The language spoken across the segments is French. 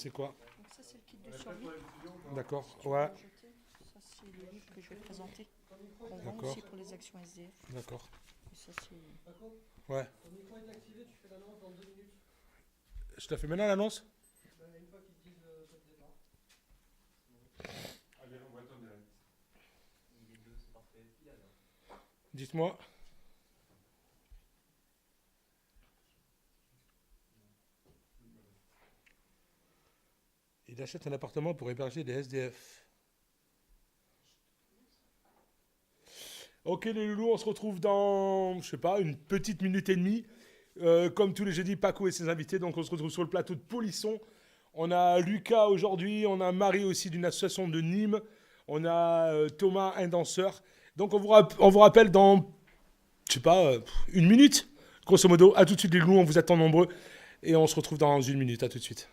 C'est quoi? Donc ça c'est le kit de survie. D'accord, Tu peux ouais, le jeter. Ça c'est le livre que je vais présenter. On vend D'accord. aussi pour les actions SDF. d'accord. Et ça c'est... Ouais. Je te la fais maintenant l'annonce? Dites-moi. Il achète un appartement pour héberger des SDF. Ok les loulous, on se retrouve dans, je sais pas, une petite minute et demie. Comme tous les jeudis, Paco et ses invités. Donc on se retrouve sur le plateau de Polisson. On a Lucas aujourd'hui, on a Marie aussi d'une association de Nîmes. On a Thomas, un danseur. Donc on vous rappelle dans, je sais pas, une minute, grosso modo. À tout de suite les loulous, on vous attend nombreux. Et on se retrouve dans une minute, à tout de suite.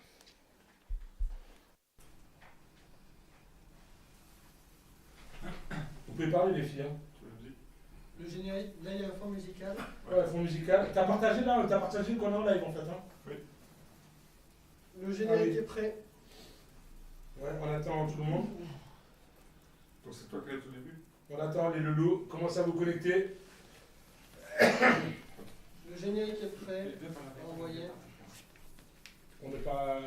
Vous pouvez parler les filles, hein. Le générique, là il y a un fond musical. Ouais, fond musical. T'as partagé qu'on est en live en fait, hein. Oui. Le générique oui. est prêt. Ouais, on attend tout le monde. Donc c'est toi qui as tout début. On attend les loulous. Commencez à vous connecter. Le générique est prêt. Envoyé. On n'est pas...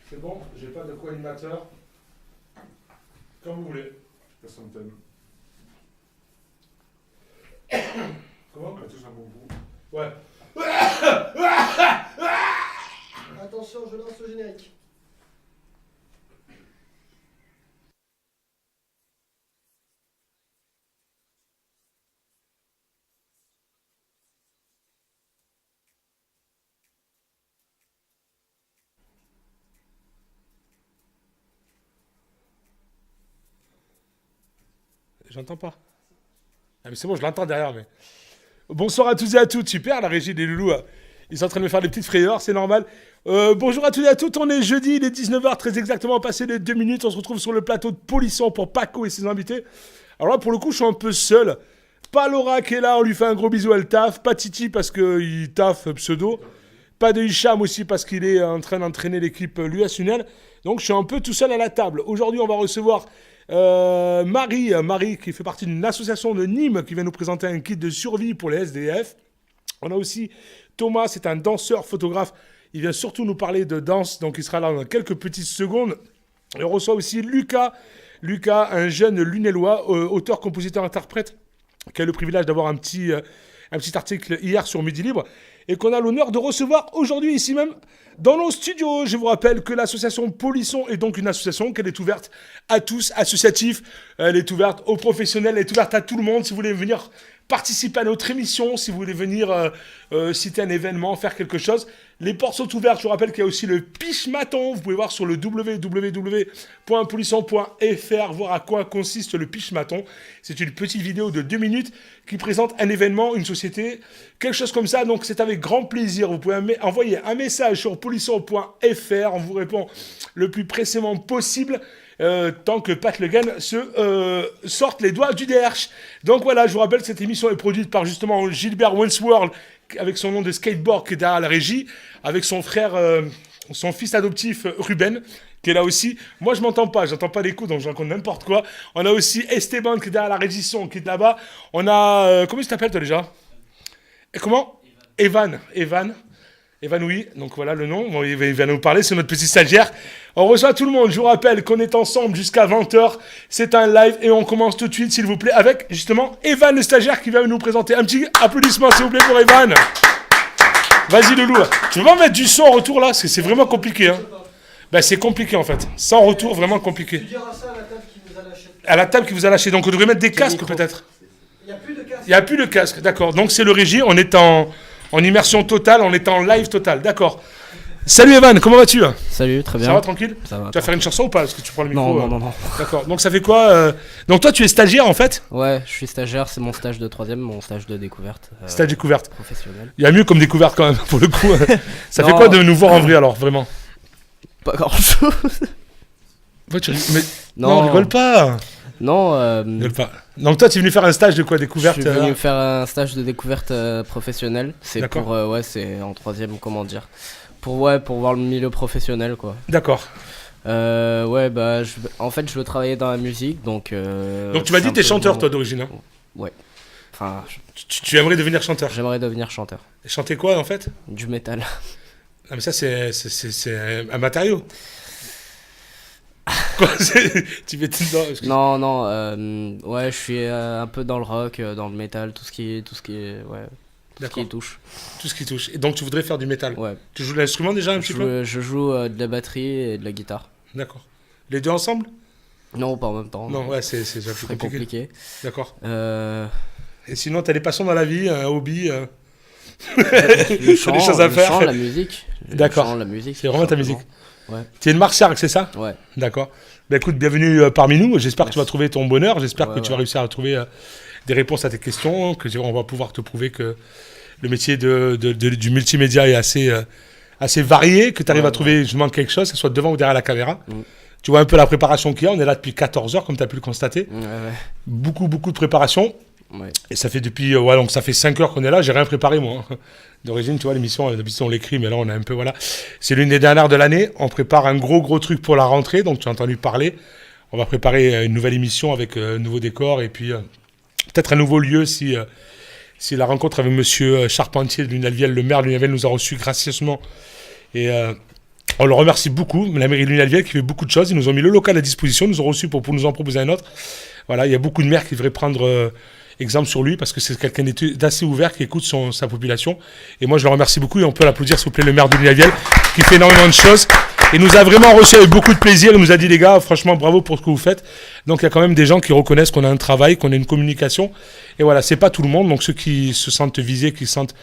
C'est bon, j'ai pas de co-animateur. Comme vous voulez. Personne t'aime. Comment? On a tous un bon goût. Ouais. Attention, je lance le générique. J'entends pas. Ah mais c'est bon, je l'entends derrière. Mais bonsoir à tous et à toutes. Super, la régie des loulous. Ils sont en train de me faire des petites frayeurs, c'est normal. Bonjour à tous et à toutes. On est jeudi, il est 19h, très exactement, passé les 2 minutes. On se retrouve sur le plateau de Polisson pour Paco et ses invités. Alors là, pour le coup, je suis un peu seul. Pas Laura qui est là, on lui fait un gros bisou, elle taffe. Pas Titi parce qu'il taffe pseudo. Pas de Hicham aussi parce qu'il est en train d'entraîner l'équipe l'US Unel. Donc je suis un peu tout seul à la table. Aujourd'hui, on va recevoir Marie qui fait partie d'une association de Nîmes qui vient nous présenter un kit de survie pour les SDF. On a aussi Thomas, c'est un danseur, photographe. Il vient surtout nous parler de danse, donc il sera là dans quelques petites secondes. Et on reçoit aussi Lucas, un jeune Lunellois, auteur, compositeur, interprète, qui a le privilège d'avoir un petit article hier sur Midi Libre, et qu'on a l'honneur de recevoir aujourd'hui ici même dans nos studios. Je vous rappelle que l'association Polisson est donc une association qu'elle est ouverte à tous, associatif, elle est ouverte aux professionnels, elle est ouverte à tout le monde. Si vous voulez venir participer à notre émission, si vous voulez venir citer un événement, faire quelque chose, les portes sont ouvertes. Je vous rappelle qu'il y a aussi le Piche-Maton. Vous pouvez voir sur le www.polisson.fr voir à quoi consiste le Piche-Maton. C'est une petite vidéo de 2 minutes qui présente un événement, une société, quelque chose comme ça. Donc c'est avec grand plaisir. Vous pouvez envoyer un message sur polisson.fr. On vous répond le plus précisément possible. Tant que Pat Le Guen se sorte les doigts du DRH. Donc voilà, je vous rappelle que cette émission est produite par justement Gilbert Wensworld, avec son nom de skateboard qui est derrière la régie, avec son frère, son fils adoptif Ruben, qui est là aussi. Moi, je m'entends pas, j'entends pas les coups, donc je raconte n'importe quoi. On a aussi Esteban qui est derrière la régie son, qui est là-bas. On a, comment tu t'appelles toi déjà? Et comment? Evan, oui, donc voilà le nom. Bon, il va nous parler, c'est notre petit stagiaire. On reçoit tout le monde. Je vous rappelle qu'on est ensemble jusqu'à 20h. C'est un live et on commence tout de suite, s'il vous plaît, avec justement Evan, le stagiaire, qui va nous présenter. Un petit applaudissement, s'il vous plaît, pour Evan. Vas-y, Loulou. Tu veux pas mettre du son en retour là? Parce que c'est vraiment compliqué. Hein. Ben, c'est compliqué en fait. Sans retour, vraiment compliqué. Tu diras ça à la table qui nous a lâché. À la table qui vous a lâché. Donc on devrait mettre des casques peut-être. Il n'y a plus de casque. Il n'y a plus de casque, d'accord. Donc c'est le régie. On est en immersion totale, on est en live total, d'accord. Salut Evan, comment vas-tu? Salut, très bien. Ça va tranquille? Ça va. Tu vas faire une chanson ou pas? Parce que tu prends le micro. Non. D'accord. Donc ça fait quoi Donc toi tu es stagiaire en fait? Ouais, je suis stagiaire, c'est mon stage de 3ème, mon stage de découverte. Stage découverte. Professionnel. Il y a mieux comme découverte quand même, pour le coup. Ça fait Non. quoi de nous voir en vrai alors, vraiment? Pas grand chose. Ouais, mais... Non, rigole pas. Non, Rigole pas. Donc toi tu es venu faire un stage de quoi? Découverte? je suis venu faire un stage de découverte professionnelle. C'est D'accord. pour, ouais, c'est en 3ème, comment dire, pour voir le milieu professionnel, quoi. D'accord. Ouais, bah, en fait, je veux travailler dans la musique, donc... Donc tu m'as dit t'es chanteur, toi, d'origine, hein? Ouais. Enfin, Tu aimerais devenir chanteur? j'aimerais devenir chanteur. Et chanter quoi, en fait? Du métal. Ah, mais ça, c'est un matériau. Quoi, tu mets tout dedans? Non, ouais, je suis un peu dans le rock, dans le métal, tout ce qui est, ouais, tout ce qui D'accord. touche. Tout ce qui touche. Et donc tu voudrais faire du métal? Ouais. Tu joues de l'instrument déjà un petit peu? Je joue de la batterie et de la guitare. D'accord. Les deux ensemble? Non, pas en même temps. Non, ouais, c'est déjà C'est plus très compliqué. compliqué. D'accord. Euh, Et sinon, t'as des passions dans la vie, un hobby le T'as chant, des choses à le faire. chant, la musique. D'accord. Le chant, la musique. C'est vraiment ta simplement. musique. Ouais. Tu es une martiargue, c'est ça? Ouais. D'accord. Bah écoute, bienvenue parmi nous. J'espère que tu vas Merci. trouver ton bonheur. J'espère Ouais, que tu vas ouais. réussir à trouver des réponses à tes questions, que on va pouvoir te prouver que le métier du multimédia est assez varié, que tu arrives Ouais, à trouver justement quelque chose, que ce soit devant ou derrière la caméra. Mm. Tu vois un peu la préparation qu'il y a. On est là depuis 14 heures, comme tu as pu le constater. Ouais, Beaucoup de préparation. ouais. Et ça fait depuis, ouais, donc ça fait 5 heures qu'on est là, j'ai rien préparé moi. D'origine, tu vois, l'émission, d'habitude on l'écrit, mais là on a un peu, voilà. C'est l'une des dernières de l'année, on prépare un gros truc pour la rentrée, donc tu as entendu parler. On va préparer une nouvelle émission avec un nouveau décor et puis peut-être un nouveau lieu si la rencontre avec monsieur Charpentier de Lunalviel, le maire de Lunalviel, nous a reçus gracieusement. Et on le remercie beaucoup, la mairie de Lunalviel qui fait beaucoup de choses. Ils nous ont mis le local à disposition, nous ont reçus pour nous en proposer un autre. Voilà, il y a beaucoup de maires qui devraient prendre exemple sur lui parce que c'est quelqu'un d'assez ouvert qui écoute sa population. Et moi, je le remercie beaucoup et on peut l'applaudir, s'il vous plaît, le maire de Lunalviel qui fait énormément de choses. Il nous a vraiment reçus avec beaucoup de plaisir. Il nous a dit, les gars, franchement, bravo pour ce que vous faites. Donc, il y a quand même des gens qui reconnaissent qu'on a un travail, qu'on a une communication. Et voilà, c'est pas tout le monde. Donc, ceux qui se sentent visés, qui se sentent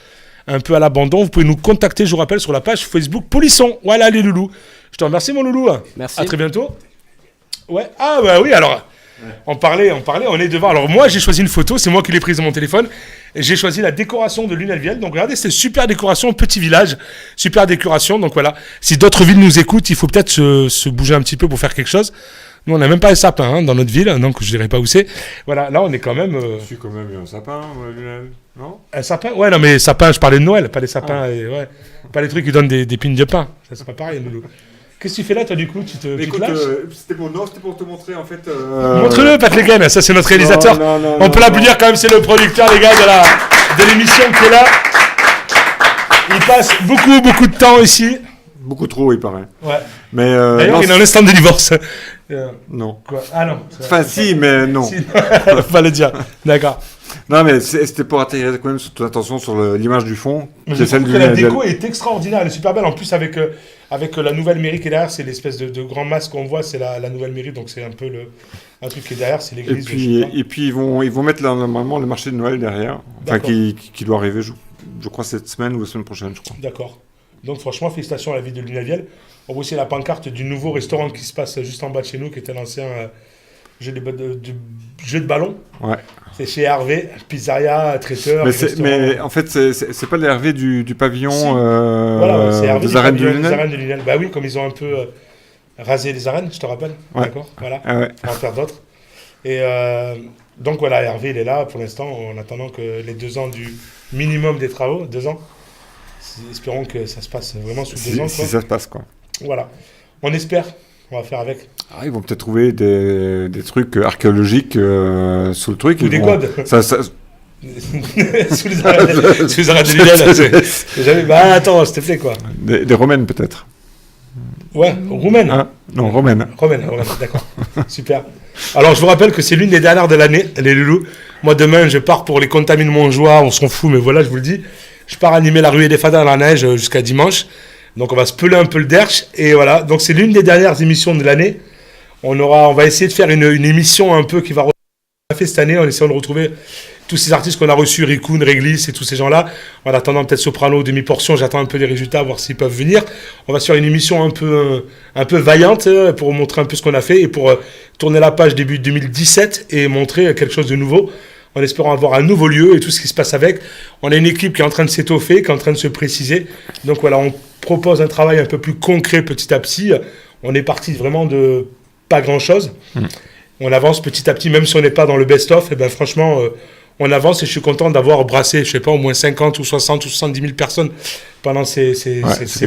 un peu à l'abandon, vous pouvez nous contacter, je vous rappelle, sur la page Facebook Polisson. Voilà, les loulous. Je te remercie, mon loulou. Merci. À très bientôt. Ouais. Ah, bah oui, alors. On parlait, on est devant. Alors moi, j'ai choisi une photo, c'est moi qui l'ai prise de mon téléphone. Et j'ai choisi la décoration de Lunalviel. Donc regardez, c'est super décoration, petit village, super décoration. Donc voilà, si d'autres villes nous écoutent, il faut peut-être se bouger un petit peu pour faire quelque chose. Nous, on n'a même pas un sapin dans notre ville, donc je dirais pas où c'est. Voilà, là, on est quand même... Je suis quand même un sapin, Lionel. Non? Un sapin? Ouais, non, mais sapin, je parlais de Noël, pas des sapins, ouais. Pas les trucs qui donnent des pignes de pain. Ça, c'est pas pareil, Loulou. Qu'est-ce que tu fais là, toi, du coup? Tu te Écoute, lâches c'était pour te montrer, en fait... Montre-le, Pat Legan, ça, c'est notre réalisateur. On peut l'applaudir quand même, c'est le producteur, les gars, de l'émission qui est là. Il passe beaucoup de temps ici. Beaucoup trop, il paraît. Ouais. Mais D'ailleurs, non, il est en instant de divorce. non. Quoi? Ah non. Enfin, si, mais non. Si, faut pas le dire. D'accord. Non, mais c'était pour attirer quand même ton attention sur l'image du fond. Mais qui est je celle trouve du que la Lunalviel. déco est extraordinaire, elle est super belle. En plus, avec la nouvelle mairie qui est derrière, c'est l'espèce de grand masque qu'on voit, c'est la nouvelle mairie, donc c'est un peu un truc qui est derrière, c'est Et l'église. puis ils vont mettre normalement le marché de Noël derrière, enfin, D'accord. qui doit arriver, je crois, cette semaine ou la semaine prochaine, je crois. D'accord. Donc franchement, félicitations à la ville de Lunalviel. On voit aussi la pancarte du nouveau restaurant qui se passe juste en bas de chez nous, qui était l'ancien jeu de ballon. Ouais. C'est chez Hervé, pizzeria, traiteur, restaurant. Mais en fait, c'est pas l'Hervé du pavillon Si. Voilà, ouais, c'est Hervé des arènes du des Lunel. arènes de Lunel. Bah oui, comme ils ont un peu rasé les arènes, je te rappelle. Ouais. D'accord, voilà. Ah ouais. On va en faire d'autres. Et donc voilà, Hervé, il est là pour l'instant, en attendant que les 2 ans du minimum des travaux, 2 ans. Espérons que ça se passe vraiment sous 2 ans. Si Quoi. ça se passe, quoi. Voilà. On espère. On va faire avec. Ah, ils vont peut-être trouver des trucs archéologiques sous le truc. Ou ils des vont- codes. Ça, sous les arènes de Lunel. C'est jamais... Bah attends, s'il te plaît, quoi. des romaines, peut-être. Ouais, roumaine. Hein non, romaines. Romaine, d'accord. Super. Alors, je vous rappelle que c'est l'une des dernières de l'année, les loulous. Moi, demain, je pars pour les Contamines Montjoie. On s'en fout, mais voilà, je vous le dis. Je pars animer la ruée des Fadas dans la neige jusqu'à dimanche. Donc, on va se peler un peu le derche. Et voilà. Donc, c'est l'une des dernières émissions de l'année. On va essayer de faire une émission un peu qui va... On a fait cette année en essayant de retrouver tous ces artistes qu'on a reçus, Rikun, Réglisse et tous ces gens-là. En attendant peut-être Soprano, demi-portion, j'attends un peu les résultats, voir s'ils peuvent venir. On va se faire une émission un peu vaillante pour montrer un peu ce qu'on a fait et pour tourner la page début 2017 et montrer quelque chose de nouveau en espérant avoir un nouveau lieu et tout ce qui se passe avec. On a une équipe qui est en train de s'étoffer, qui est en train de se préciser. Donc voilà, on propose un travail un peu plus concret petit à petit. On est parti vraiment de pas grand-chose. On avance petit à petit, même si on n'est pas dans le best-of. Et ben franchement... on avance et je suis content d'avoir brassé, je sais pas, au moins 50 ou 60 ou 70 000 personnes pendant ces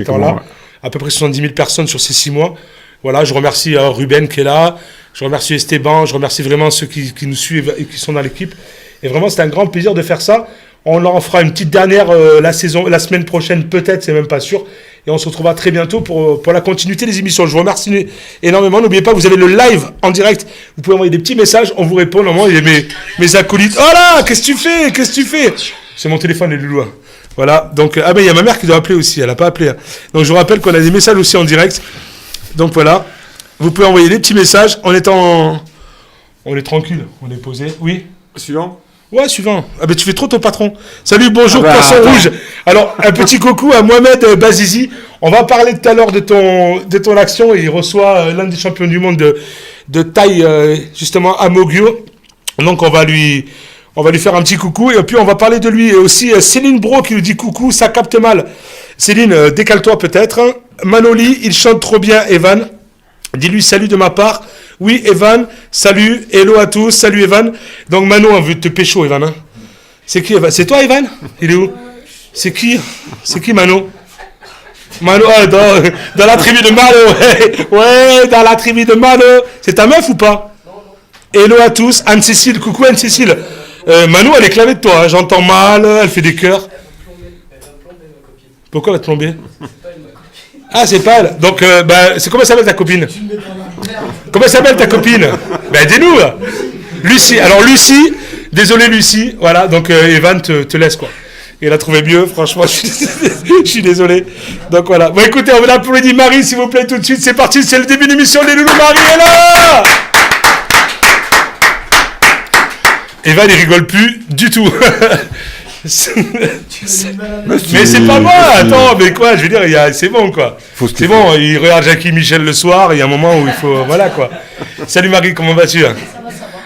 temps-là. Ouais. À peu près 70 000 personnes sur ces 6 mois. Voilà, je remercie Ruben qui est là, je remercie Esteban, je remercie vraiment ceux qui nous suivent et qui sont dans l'équipe. Et vraiment, c'est un grand plaisir de faire ça. On en fera une petite dernière la semaine prochaine, peut-être, c'est même pas sûr. Et on se retrouvera très bientôt pour la continuité des émissions. Je vous remercie énormément. N'oubliez pas, vous avez le live en direct. Vous pouvez envoyer des petits messages, on vous répond. Normalement, il y a mes acolytes. Oh là, qu'est-ce que tu fais C'est mon téléphone, les loulous. Voilà, donc, ah ben il y a ma mère qui doit appeler aussi, elle n'a pas appelé. Donc je vous rappelle qu'on a des messages aussi en direct. Donc voilà, vous pouvez envoyer des petits messages. On est tranquille, on est posé. Oui. Suivant. Ouais, suivant. Ah ben tu fais trop ton patron. Salut, bonjour, poisson attends. rouge. Alors, un petit coucou à Mohamed Bazizi. On va parler tout à l'heure de ton action. Il reçoit l'un des champions du monde de taille, justement, à Mogio. Donc on va lui faire un petit coucou. Et puis on va parler de lui. Et aussi Céline Bro qui nous dit coucou, ça capte mal. Céline, décale-toi peut-être. Manoli, il chante trop bien, Evan. Dis-lui salut de ma part. Oui, Evan, salut, hello à tous, salut Evan. Donc Mano, on veut te pécho, Evan. Hein. C'est qui, Evan? C'est toi, Evan? Il est où? C'est qui Mano? Mano, dans la tribu de Mano. Ouais, dans la tribu de Mano. C'est ta meuf ou pas? Hello à tous, Anne-Cécile, coucou Anne-Cécile. Mano, elle est clavée de toi, hein. J'entends mal, elle fait des cœurs. Pourquoi elle va te plomber? Ah, c'est pas elle. Donc, c'est comment s'appelle ta copine? Comment s'appelle ta copine? Ben, dis-nous. Lucie. Alors, Lucie, désolé Lucie. Voilà, donc Evan te laisse, quoi. Il a trouvé mieux, franchement, je suis désolé. Donc, voilà. Bon, écoutez, on va applaudir Marie, s'il vous plaît, tout de suite. C'est parti, c'est le début de l'émission. Les loulous, Marie est là. Evan, il rigole plus du tout. Mais c'est pas moi, attends, mais quoi, je veux dire, c'est bon quoi. C'est bon, il regarde Jackie Michel le soir, il y a un moment où il faut. Voilà quoi. Salut Marie, comment vas-tu?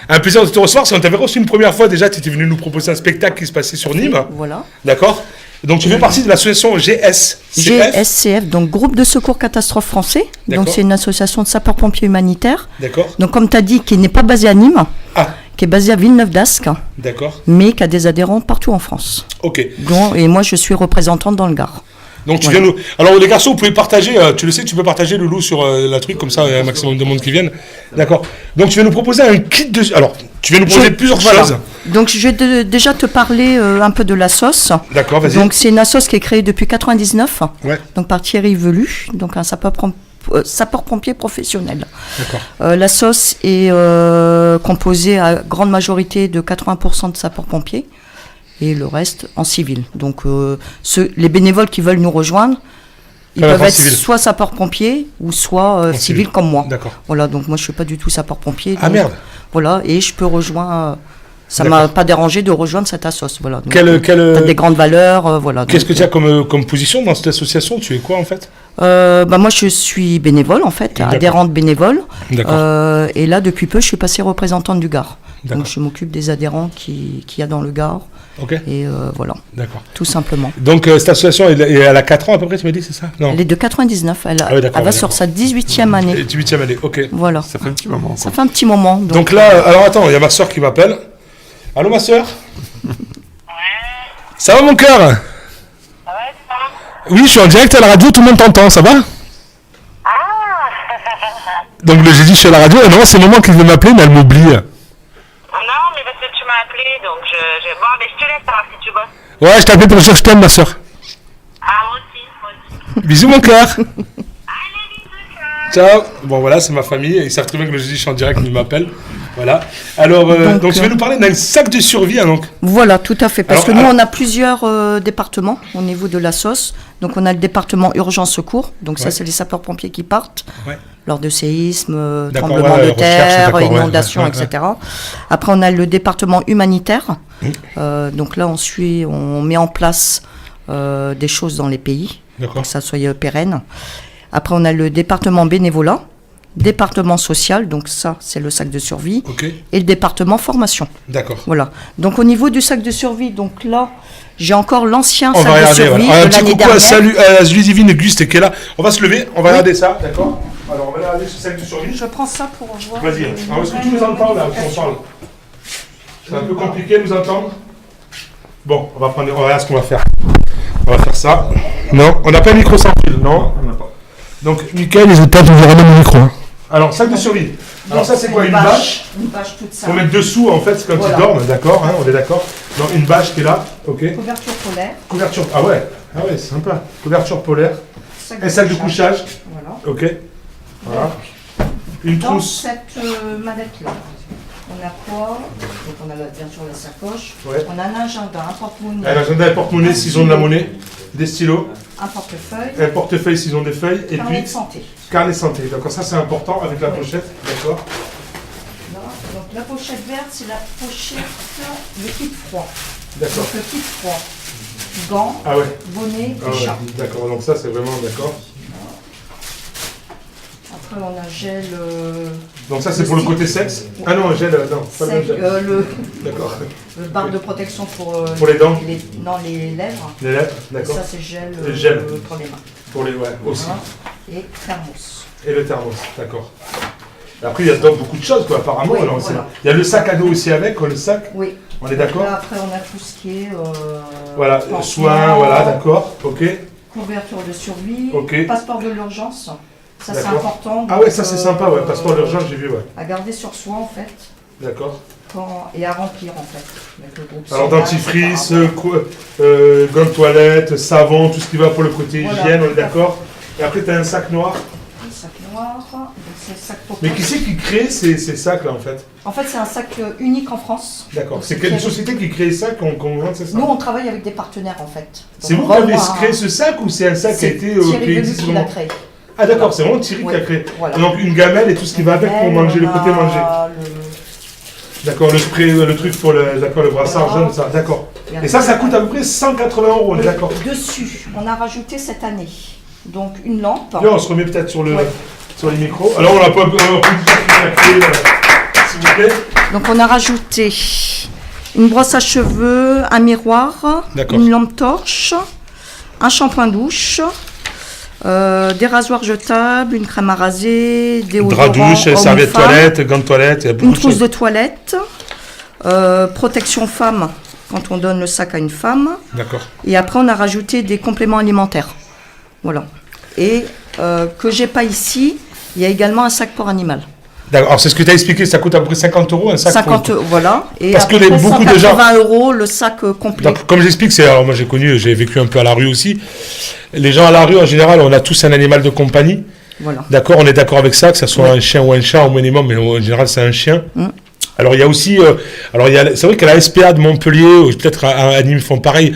Un plaisir de te recevoir. Si on t'avait reçu une première fois déjà, tu étais venu nous proposer un spectacle qui se passait sur Nîmes. Voilà. D'accord. Donc tu fais partie de l'association GSCF. GSCF, donc Groupe de Secours Catastrophe Français. Donc c'est une association de sapeurs-pompiers humanitaires. D'accord. Donc comme tu as dit, qui n'est pas basée à Nîmes. Ah. Qui est basé à Villeneuve-d'Ascq, D'accord. mais qui a des adhérents partout en France. Ok. Et moi, je suis représentante dans le Gard. Donc tu viens nous. Alors les garçons, vous pouvez partager, tu le sais, tu peux partager le loup sur la truc, comme ça il y a un maximum de monde qui viennent. D'accord. Donc tu viens nous proposer un kit de. Alors, tu viens nous proposer plusieurs choses. Donc je vais déjà te parler un peu de la sauce. D'accord, vas-y. Donc c'est une sauce qui est créée depuis 99, Ouais. donc par Thierry Velu, donc un sapeur-pompier professionnel. D'accord. La sauce est composée à grande majorité de 80% de sapeurs-pompiers et le reste en civil. Donc les bénévoles qui veulent nous rejoindre, ils peuvent être soit sapeurs-pompiers ou soit civils comme moi. D'accord. Voilà, donc moi je ne suis pas du tout sapeur-pompier. Ah merde. Voilà, et je peux rejoindre... Ça ne m'a pas dérangé de rejoindre cette assoce. Voilà. Donc, T'as des grandes valeurs. Voilà. Qu'est-ce que tu as comme position dans cette association? Tu es quoi en fait? Moi je suis bénévole en fait, adhérente bénévole. D'accord. Et là depuis peu je suis passée représentante du Gard. D'accord. Donc je m'occupe des adhérents qu'il y a dans le Gard. Ok. Et voilà, D'accord. tout simplement. Donc cette association, elle a 4 ans à peu près, tu m'as dit, c'est ça? Non. Elle est de 99, elle Ah oui, d'accord, va sur sa 18e année. 18e année, ok. Voilà, Ça fait un petit moment. ça fait un petit moment. Donc là, alors attends, il y a ma soeur qui m'appelle. Allô ma soeur? Ça va mon cœur? Ça va, ça va? Oui, je suis en direct à la radio, tout le monde t'entend, ça va? Ah. Donc j'ai dit je suis à la radio, et non, c'est maman qui veut m'appeler, mais elle m'oublie. Non, mais parce que tu m'as appelé, donc bon, mais je te laisse savoir si tu bosses. Ouais, je t'appelle pour dire que je t'aime ma soeur. Ah, moi aussi. Bisous mon cœur. Allez, bisous, ciao. Ciao. Bon voilà, c'est ma famille, ils savent très bien que le jeudi je suis en direct, ils m'appellent. Voilà. Alors, donc tu vas nous parler d'un sac de survie, hein, donc. Voilà, tout à fait. Parce Alors, que nous, on a plusieurs départements au niveau de la sauce. Donc, on a le département urgence secours. Donc, ça, Ouais. c'est les sapeurs-pompiers qui partent Ouais. lors de séismes, D'accord, tremblements ouais, de recherche, terre, d'accord, ouais, inondations, ouais, etc. Après, on a le département humanitaire. Donc là, on met en place des choses dans les pays, D'accord. que ça soit pérenne. Après, on a le département bénévolat. Département social, donc ça c'est le sac de survie, Ok. et le département formation. D'accord. Voilà. Donc au niveau du sac de survie, donc là j'ai encore l'ancien On va sac de regarder. survie Voilà. Un de petit l'année coucou à dernière. salut à Ludivine Guste qui est là. On va se lever, on va regarder ça, d'accord? Alors on va regarder ce sac de survie. Je prends ça pour voir. Vas-y. Alors est-ce que tu nous entends là quand on parle? C'est un peu compliqué de nous entendre. Bon, on va regarder ce qu'on va faire. On va faire ça. Non, on n'a pas un micro sans fil. Non, on n'a pas. Donc, Mickaël, les étapes, on va ramener mon micro. Hein. Alors, sac de survie. Alors, ça, c'est quoi? Une bâche? Une bâche toute simple. Faut mettre dessous, en fait, c'est comme Voilà. ils dorment, d'accord, hein, on est d'accord. Donc, une bâche qui est là, ok. Couverture polaire. Couverture, ah ouais, c'est sympa. Couverture polaire. Un sac de couchage, Voilà. ok. Voilà. Une Dans trousse. cette mallette-là, on a quoi? Donc on a bien sûr la sacoche. Ouais. On a un agenda, un porte-monnaie. Un agenda, un porte-monnaie s'ils ont de la monnaie. Des stylos. Un portefeuille. Un portefeuille s'ils ont des feuilles. Et Carnet de puis, santé. carnet santé. D'accord, ça c'est important avec la pochette, d'accord. Là, donc la pochette verte, c'est la pochette, le kit froid. D'accord. Donc le kit froid. Gants, Ah ouais. bonnet, Ah ouais. chat. D'accord, donc ça c'est vraiment d'accord. Après on a gel. Donc ça c'est pour le côté sexe. Ah non, gel, non, pas le sec, gel. D'accord. le barre de protection pour Pour les dents. les lèvres. Les lèvres, Et d'accord. ça c'est gel, Le gel. pour les mains. Pour les, ouais, aussi. Voilà. Et thermos. Et le thermos, d'accord. Après, il y a donc beaucoup de choses, quoi, apparemment. Oui, Alors, voilà. il y a le sac à dos aussi avec, quoi, le sac. Oui. On est d'accord? Là, après, on a tout ce qui est. Voilà, pansement, soins, voilà, d'accord, ok. Couverture de survie. Ok. Passeport de l'urgence. Ça, c'est D'accord. important. Ah ouais, ça c'est sympa, ouais, passeport d'urgence, j'ai vu, ouais. À garder sur soi, en fait. D'accord. Et à remplir, en fait. Avec le groupe Alors, sanguin, dentifrice, etc. gants de toilette, savon, tout ce qui va pour le côté Voilà, hygiène, on est tout à d'accord. Et après, tu as un sac noir. Un sac noir. Donc, c'est le sac pour Mais qui c'est qui crée ces sacs-là, en fait? En fait, c'est un sac unique en France. D'accord. Donc, C'est très- quelle société qui crée ça, qu'on vend, c'est ça? Nous, on travaille avec des partenaires, en fait. C'est Donc, vous qui avez vraiment, créé ce sac ou c'est un sac qui a c'est été Thierry qui Velu existe qui l'a vraiment? créé. Ah d'accord, c'est vraiment Thierry qui a Ouais, créé. voilà. Donc une gamelle et tout ce qui va avec pour manger, le côté manger. D'accord, le spray, le truc pour le brassard Voilà. jaune, ça, d'accord. Et Et ça coûte à peu près 180 €, on est d'accord. Dessus, on a rajouté cette année. Donc une lampe. Là, on se remet peut-être sur, Ouais. sur les micros. Alors on n'a pas dire qui a créé, s'il vous plaît. Donc on a rajouté une brosse à cheveux, un miroir, D'accord. une lampe torche, un shampoing douche, des rasoirs jetables, une crème à raser, des Drap douche, serviette toilette, gants de toilette, il y a beaucoup une de trousse choses. de toilette, protection femme quand on donne le sac à une femme. D'accord. Et après, on a rajouté des compléments alimentaires. Voilà. Et que j'ai pas ici, il y a également un sac pour animal. D'accord. Alors c'est ce que tu as expliqué, ça coûte à peu près 50 € un sac. 50 €, voilà. Et Parce que après, beaucoup de gens- 180 € le sac complet. Donc, comme j'explique, alors moi j'ai vécu un peu à la rue aussi. Les gens à la rue en général, on a tous un animal de compagnie. Voilà. D'accord, on est d'accord avec ça, que ce soit un chien ou un chat au minimum, mais en général c'est un chien. Mm. Alors il y a aussi, c'est vrai qu'à la SPA de Montpellier, ou peut-être à Nîmes font pareil,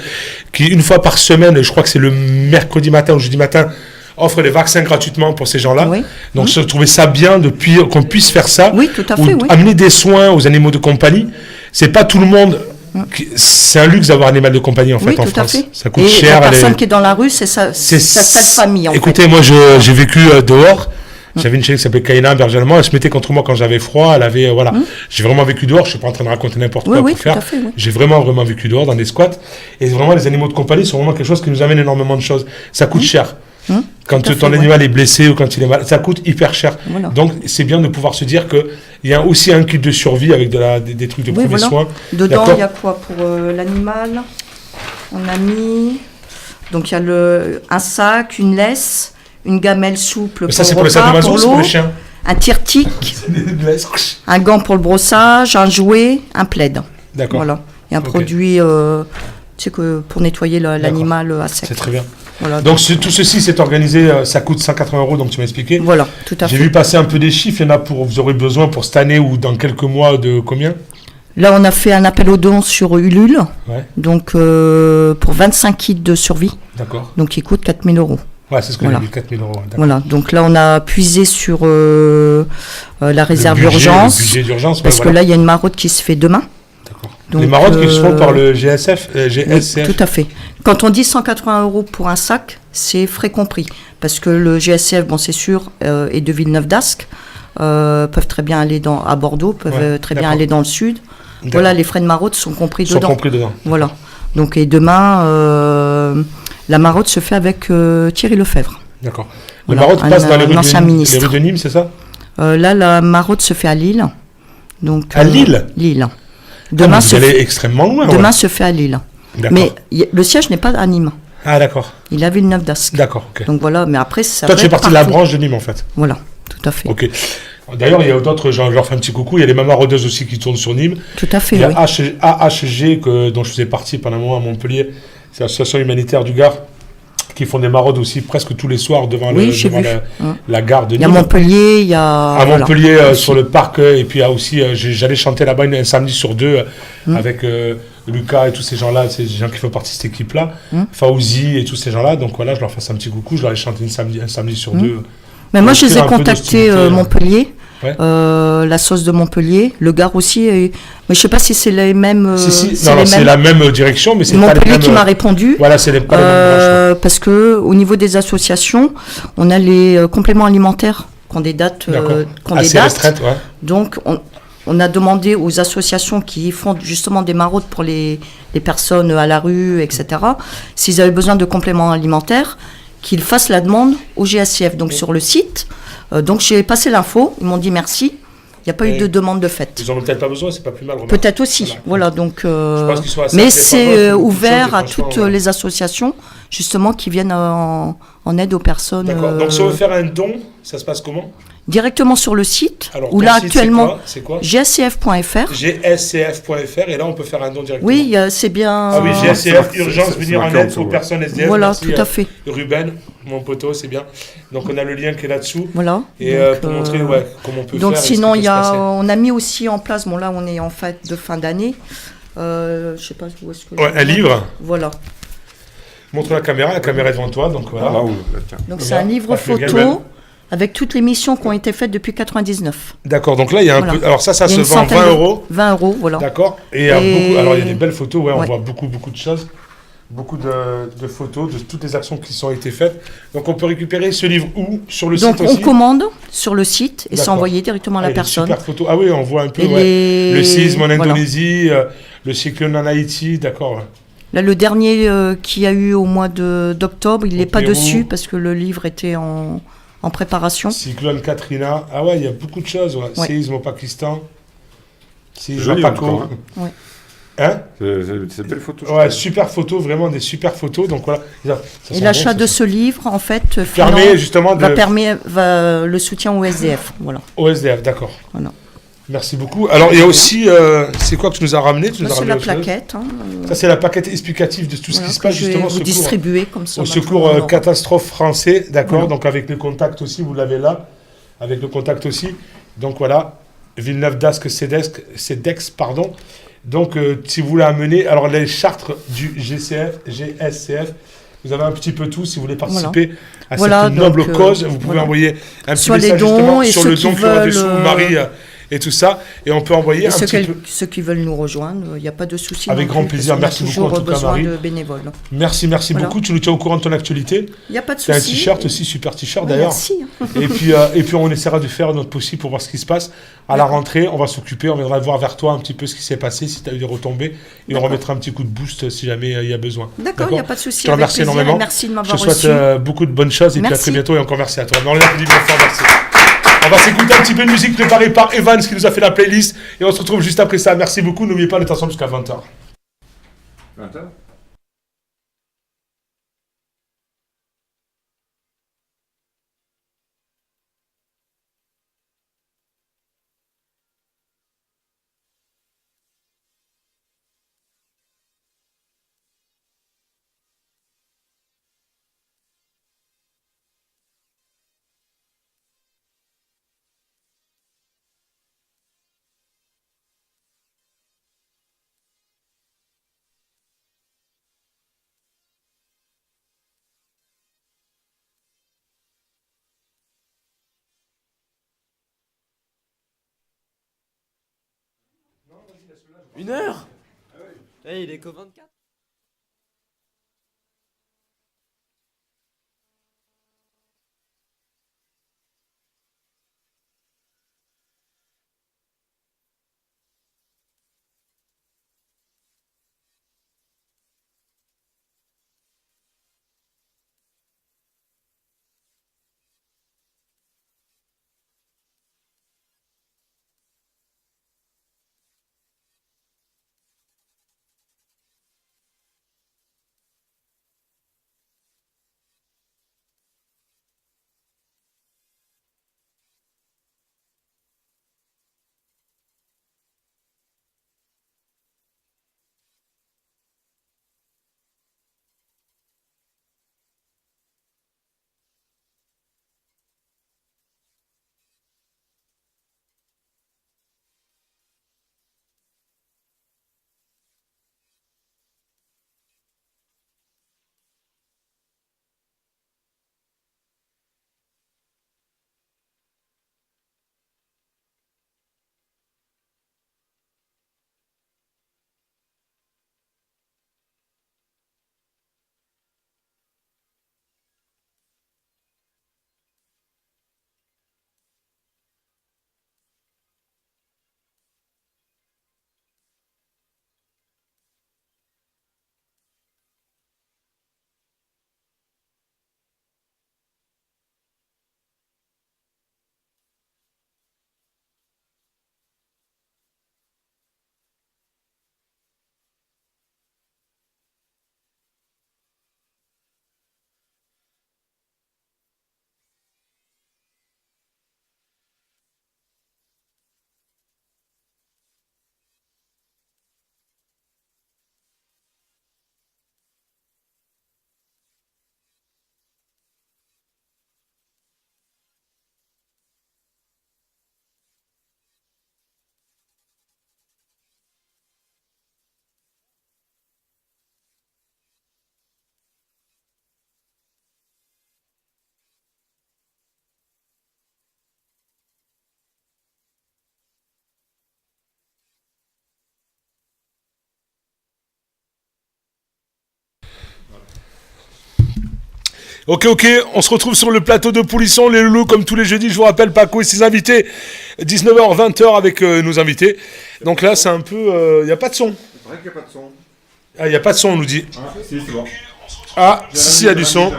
qui une fois par semaine, je crois que c'est le mercredi matin ou jeudi matin, offre des vaccins gratuitement pour ces gens-là. Oui. Donc je trouvais ça bien qu'on puisse faire ça, Oui, tout à ou fait, oui. amener des soins aux animaux de compagnie. C'est pas tout le monde. C'est un luxe d'avoir un animal de compagnie en fait Oui, en tout à France. fait. Ça coûte Et cher. la elle est- personne qui est dans la rue, c'est sa famille, en Écoutez, fait. moi j'ai vécu dehors. J'avais une chérie qui s'appelait Kaina, un berger allemand. Elle se mettait contre moi quand j'avais froid. Elle avait, voilà. J'ai vraiment vécu dehors. Je suis pas en train de raconter n'importe Oui, quoi oui, pour tout faire. à fait, oui. J'ai vraiment vécu dehors dans des squats. Et vraiment, les animaux de compagnie sont vraiment quelque chose qui nous amène énormément de choses. Ça coûte cher. Quand Tout à ton fait, animal est blessé ou quand il est malade, ça coûte hyper cher. Voilà. Donc, c'est bien de pouvoir se dire qu'il y a aussi un kit de survie avec des trucs de Oui, premiers voilà. soins. Dedans, D'accord. il y a quoi pour l'animal? On a mis. Donc, il y a un sac, une laisse, une gamelle souple. Mais ça, pour c'est pour le repas, sadomaso ou pour c'est pour l'eau, le chien? un tire-tic, un gant pour le brossage, un jouet, un plaid. D'accord. Voilà. Et un Ok. produit tu sais, pour nettoyer l'animal à sec. C'est très bien. Voilà. Donc, tout ceci, c'est organisé. Ça coûte 180 €, donc tu m'as expliqué. Voilà, tout à J'ai fait. vu passer un peu des chiffres. Il y en a vous aurez besoin pour cette année ou dans quelques mois de combien? Là, on a fait un appel aux dons sur Ulule. Ouais, Donc, pour 25 kits de survie. d'accord. Donc, qui coûtent 4 000 €. Ouais, c'est ce que Voilà. j'ai vu, 4 000 €. D'accord. Voilà, donc là on a puisé sur la réserve Le budget- d'urgence, Le budget d'urgence, parce ouais, que voilà. là il y a une maraude qui se fait demain. D'accord. donc, Les marottes qui se font par le Oui, GSCF. tout à fait. Quand on dit 180 € pour un sac, c'est frais compris, parce que le GSCF, bon c'est sûr, et de Villeneuve-d'Ascq peuvent très bien aller à Bordeaux, peuvent Ouais, très bien d'accord. aller dans le sud. Voilà, les frais de maraude sont compris Ils sont dedans. compris dedans. Voilà. Donc et demain, la maraude se fait avec Thierry Lefebvre. D'accord. Les Voilà, marottes passent dans les un rues ancien de Nîmes, ministre. les rues de Nîmes, c'est ça? Là, la maraude se fait à Lille. Donc, À Lille? Lille. Demain, vous allez extrêmement loin. demain ouais. se fait à Lille. D'accord. Mais le siège n'est pas à Nîmes. Ah, d'accord. Il est à Villeneuve-d'Ascq. D'accord, ok. Donc voilà, mais après, ça Toi, peut tu fais être partie de la partout. branche de Nîmes, en fait. Voilà, tout à fait. Ok. D'ailleurs, il y a d'autres, je leur fais un petit coucou. Il y a les Mamas Rôdeuses aussi qui tournent sur Nîmes. Tout à fait, Il y a oui. AHG, dont je faisais partie pendant un moment à Montpellier. C'est l'association humanitaire du Gard, qui font des maraudes aussi presque tous les soirs devant, Oui, j'ai vu. la gare de Il y a Nîmes. Montpellier, il y a... À voilà. Montpellier, sur le parc, et puis il y a aussi, j'allais chanter là-bas un samedi sur deux avec Lucas et tous ces gens-là, ces gens qui font partie de cette équipe-là, Fauzi et tous ces gens-là. Donc voilà, je leur fais un petit coucou, je leur ai chanté un samedi sur deux. Mais moi, Pour je les ai offrir un peu contactés d'hostilité, Montpellier, Ouais. la sauce de Montpellier, le Gard aussi. Mais je sais pas si c'est les mêmes. C'est la même direction, mais c'est pas les Montpellier mêmes. qui m'a répondu. Voilà, c'est pas les mêmes branches. Parce que au niveau des associations, on a les compléments alimentaires qui ont des dates. D'accord. qui ont des Assez dates. restreintes, ouais. Donc, on a demandé aux associations qui font justement des maraudes pour les personnes à la rue, etc., s'ils avaient besoin de compléments alimentaires, qu'ils fassent la demande au GACF. Donc, sur le site. Donc, j'ai passé l'info. Ils m'ont dit merci. Il n'y a pas eu de demande de fait. Ils en ont peut-être pas besoin, c'est pas plus mal. remarque. Peut-être aussi. Voilà. Donc, Je pense qu'ils sont assez mais indépendants, c'est ils font beaucoup de ouvert choses, à et franchement, toutes les associations, justement, qui viennent en aide aux personnes. D'accord. Donc si on veut faire un don, ça se passe comment? Directement sur le site, Alors, où ton là site, actuellement, c'est quoi? gscf.fr. gscf.fr, et là on peut faire un don directement. Oui, c'est bien. Ah oui, GSCF, urgence, c'est venir en marqué en aide dessous, aux ouais. personnes SDF. Voilà, Merci, tout à fait. Ruben, mon poteau, c'est bien. Donc on a le lien qui est là-dessous. Voilà. Et Donc, pour montrer comment on peut donc faire. et ce sinon, qui peut il y a, se passer. on a mis aussi en place, bon là on est en fait de fin d'année, je sais pas où est-ce que... Ouais, un livre. Voilà. Montre la caméra est devant toi. Donc voilà. Ah, là où, là, tiens. Donc c'est Voilà, un livre Pape Le photo Gaben. avec toutes les missions qui ont été faites depuis 99. D'accord, donc là il y a un Voilà. peu. Alors ça Il y a se une vend centaine 20 de- euros. 20 euros, voilà. D'accord. Et il y a Et- beaucoup. Alors il y a des belles photos, on Ouais. voit beaucoup de choses. Beaucoup de photos de toutes les actions qui ont été faites. Donc on peut récupérer ce livre où? Sur le Donc site on aussi. commande sur le site et c'est D'accord. envoyé directement à Ah, la il y a des personne. super photos. Ah oui, on voit un peu Et les- le séisme en voilà. Indonésie, le cyclone en Haïti, d'accord. ouais. Là, le dernier qu'il y a eu au mois d'octobre, il n'est pas Pérou. dessus parce que le livre était en préparation. Cyclone Katrina. Ah ouais, il y a beaucoup de choses. Ouais. Ouais. Séisme au Pakistan. Séisme Joli, à Paco. encore, Ouais. Hein C'est belle photo. je Ouais, trouve. super photos, vraiment des super photos. Donc voilà. Ça Et sent l'achat bon, de ça ce livre, en fait, permet finance- justement de. va le soutien au SDF. Voilà. Au SDF, d'accord. Voilà. Merci beaucoup. Alors il y a aussi, c'est quoi que tu nous as ramené? Tu nous Là, as c'est ramené la autre chose plaquette. Hein, Ça c'est la plaquette explicative de tout ce voilà, qui se que passe je vais justement vous au secours. distribuer comme ça. Au bah, secours tout le monde aura. catastrophe français, d'accord. Voilà. Donc avec le contact aussi, vous l'avez là, avec le contact aussi. Donc voilà, Villeneuve d'Ascq, CEDEX, pardon. Donc si vous voulez amener, alors les chartres du GSCF, vous avez un petit peu tout si vous voulez participer à Voilà, cette noble donc, cause. Vous pouvez voilà. envoyer un petit Soit les message dons justement et sur ceux le qui don qui aura veulent, dessous, Marie et tout ça, et on peut envoyer Et un petit peu. ceux qui veulent nous rejoindre, il n'y a pas de souci. Avec non grand plus, plaisir. parce qu'on a Merci beaucoup, en toujours tout cas, besoin Marie. de bénévoles. Merci Voilà. beaucoup. Tu nous tiens au courant de ton actualité. Il n'y a pas de C'est souci. un t-shirt aussi, super t-shirt Ouais, d'ailleurs. Merci. Et puis on essaiera de faire notre possible pour voir ce qui se passe. À la rentrée, on va s'occuper, on viendra voir vers toi un petit peu ce qui s'est passé, si tu as eu des retombées, et on D'accord. remettra un petit coup de boost si jamais il y a besoin. D'accord, il n'y a pas de souci. Je te remercie avec plaisir, énormément. et merci de Je te m'avoir souhaite reçu. beaucoup de bonnes choses et puis à Merci. très bientôt et encore merci à toi. On l'applaudit bien fort, merci. On va s'écouter un petit peu de musique préparée par Evans qui nous a fait la playlist et on se retrouve juste après ça. Merci beaucoup, n'oubliez pas d'être ensemble jusqu'à 20h. Une heure. Eh, il est que 24. Ok, on se retrouve sur le plateau de Polisson, les loulous, comme tous les jeudis, je vous rappelle, Paco et ses invités, 19h, 20h avec nos invités. Donc là, c'est un peu... Il n'y a pas de son. C'est vrai qu'il n'y a pas de son. Ah, il n'y a pas de son, on nous dit. Ah, si, c'est bon. Ah, si, il y a du son.